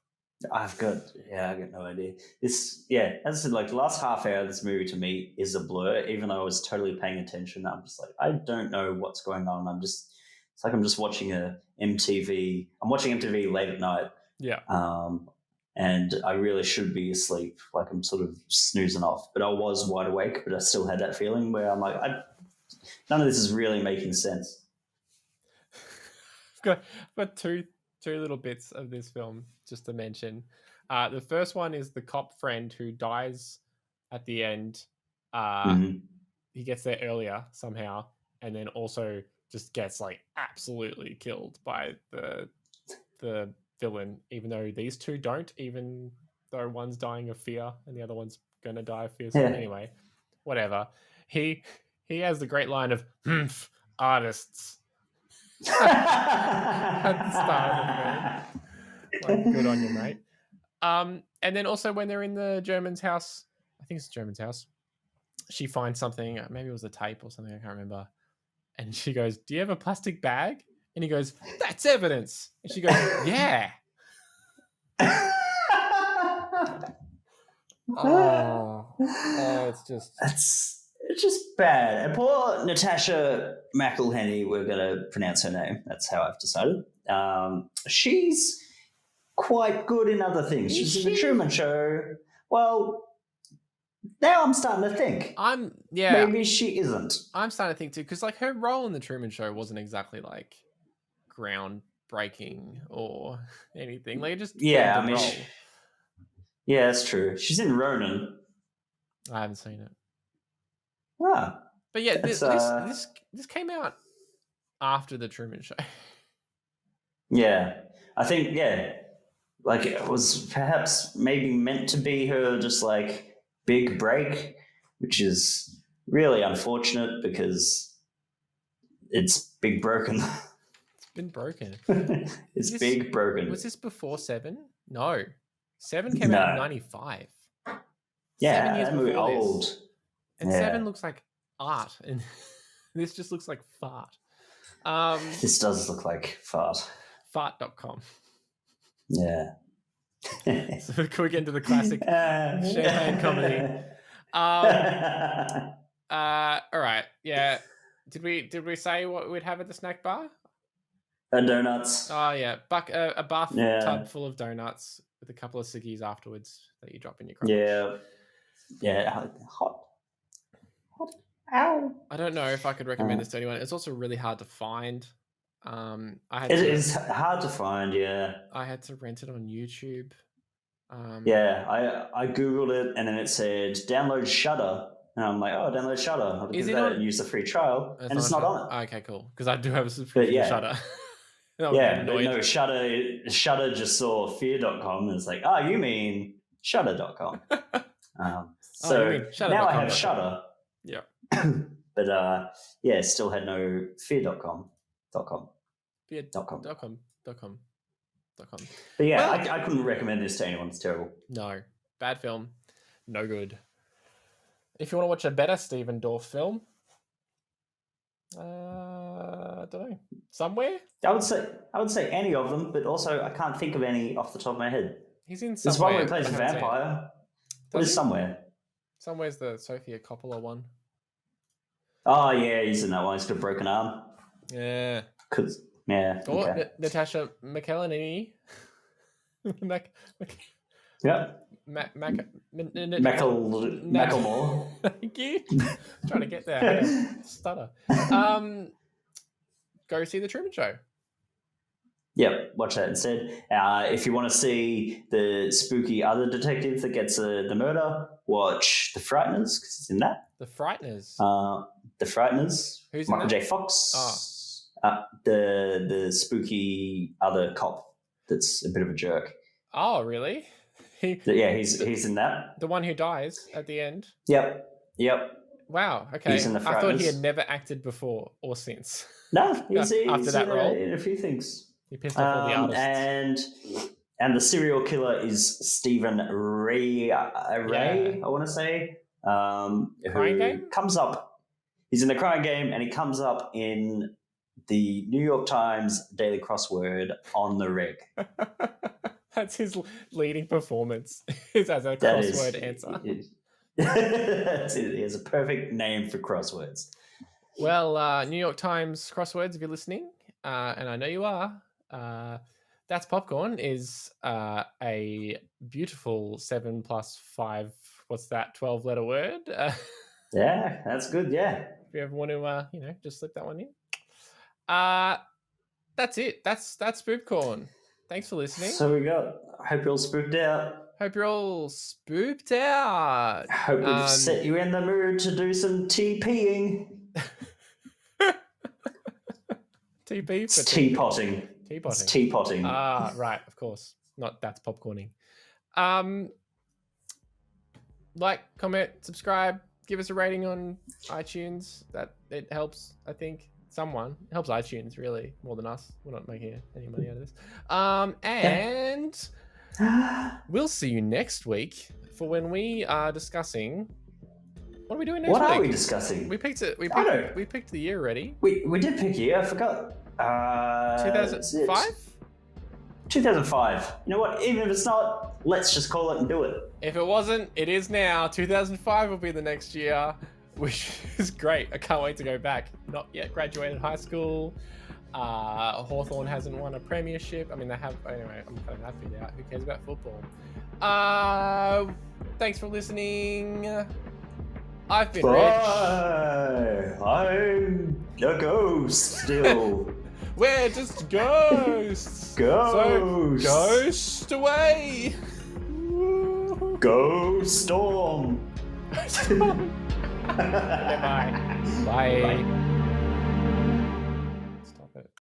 I've got no idea. As I said, the last half hour of this movie to me is a blur, even though I was totally paying attention. I'm just like, I don't know what's going on. It's like I'm just watching I'm watching MTV late at night. Yeah. And I really should be asleep. I'm sort of snoozing off, but I was wide awake, but I still had that feeling where I'm like, none of this is really making sense. I've got two little bits of this film just to mention. The first one is the cop friend who dies at the end. He gets there earlier somehow, and then also just gets absolutely killed by the villain, even though these two don't, even though one's dying of fear and the other one's gonna die of fear. So anyway, whatever. He has the great line of artists at the start of the film. Good on you, mate. And then also when they're in the German's house, I think it's the German's house, she finds something, maybe it was a tape or something, I can't remember. And she goes, do you have a plastic bag? And he goes, "That's evidence." And she goes, "Yeah." It's just bad. And poor Natasha McElhenney, we're going to pronounce her name. That's how I've decided. She's quite good in other things. She's in the Truman Show. Well, now I'm starting to think. Maybe she isn't. I'm starting to think too, because like her role in the Truman Show wasn't exactly like groundbreaking or anything. Like it just role. Yeah, that's true. She's in Ronin. I haven't seen it. Ah, but yeah, this came out after the Truman Show. Yeah, I think like it was perhaps maybe meant to be her just like big break, which is really unfortunate because it's big broken. It's been broken. It's big broken. Was this before 7? No. 7 came out in 95. Yeah, 7 years that movie before old. this. And 7 looks like art, and this just looks like fart. This does look like fart. FearDotCom. Yeah. So can we get into the classic champagne comedy? All right. Yeah. Did we say what we'd have at the snack bar? Donuts. Oh yeah, a bathtub full of donuts with a couple of ciggies afterwards that you drop in your crotch. Yeah. Hot. Ow. I don't know if I could recommend this to anyone. It's also really hard to find. It's hard to find. Yeah. I had to rent it on YouTube. I googled it and then it said download Shudder, and I'm like, oh, download Shudder. I'll do that and use the free trial, and it's not on it. Okay, cool. Because I do have a subscription to Shudder. No, Shudder just saw FearDotCom and it's like, oh, you mean Shudder.com. So now I have Shudder. Yeah. But still had no FearDotCom. FearDotCom. But yeah, I couldn't recommend this to anyone. It's terrible. No. Bad film. No good. If you want to watch a better Stephen Dorff film, I don't know. Somewhere? I would say any of them, but also I can't think of any off the top of my head. He's in Somewhere. There's one where he plays a vampire. What is Somewhere? Somewhere's the Sofia Coppola one. Oh yeah, he's in that one. He's got a broken arm. Yeah. Okay. Natasha McElhenney. Macklemore. Thank you. Trying to get there. I had a stutter. Go see the Truman Show. Yep, watch that instead. If you want to see the spooky other detective that gets the murder, watch The Frighteners, because it's in that. The Frighteners? The Frighteners. Who's Michael in J. Fox. Oh. The spooky other cop that's a bit of a jerk. Oh, really? He's in that. The one who dies at the end? Yep. Wow, okay. He's in The Frighteners. I thought he had never acted before or since. No, he's after that role? In a few things. He pissed off all the artists. And the serial killer is Stephen Ray, I want to say. Crying Game? Comes up. He's in the Crying Game, and he comes up in the New York Times Daily Crossword on the reg. That's his leading performance. Is as a crossword answer. That's it. He has a perfect name for crosswords. Well, New York Times crosswords, if you're listening, and I know you are, That's Popcorn is a beautiful 7 + 5, 12-letter word. Yeah, that's good, yeah. If you ever want to, just slip that one in. That's it. That's Spoopcorn. Thanks for listening. So we got. Hope you're all spooked out. Hope you're all spooped out. Hope we've set you in the mood to do some TPing. TP? It's teapotting. It's teapotting. Ah, right, of course. Not That's Popcorning. Like, comment, subscribe, give us a rating on iTunes. That it helps, I think. Someone. It helps iTunes, really, more than us. We're not making any money out of this. And we'll see you next week for when we are discussing. What are we doing next week? What are we discussing? We picked it. We picked the year already. We did pick a year. I forgot. 2005? 2005. You know what? Even if it's not, let's just call it and do it. If it wasn't, it is now. 2005 will be the next year, which is great. I can't wait to go back. Not yet graduated high school. Hawthorn hasn't won a premiership. I mean, they have. Anyway, I'm cutting that bit out. Who cares about football? Thanks for listening. I've been Rich. I'm a ghost still. We're just ghosts. Ghosts. So, ghost away. Ghost storm. Okay, bye. Bye.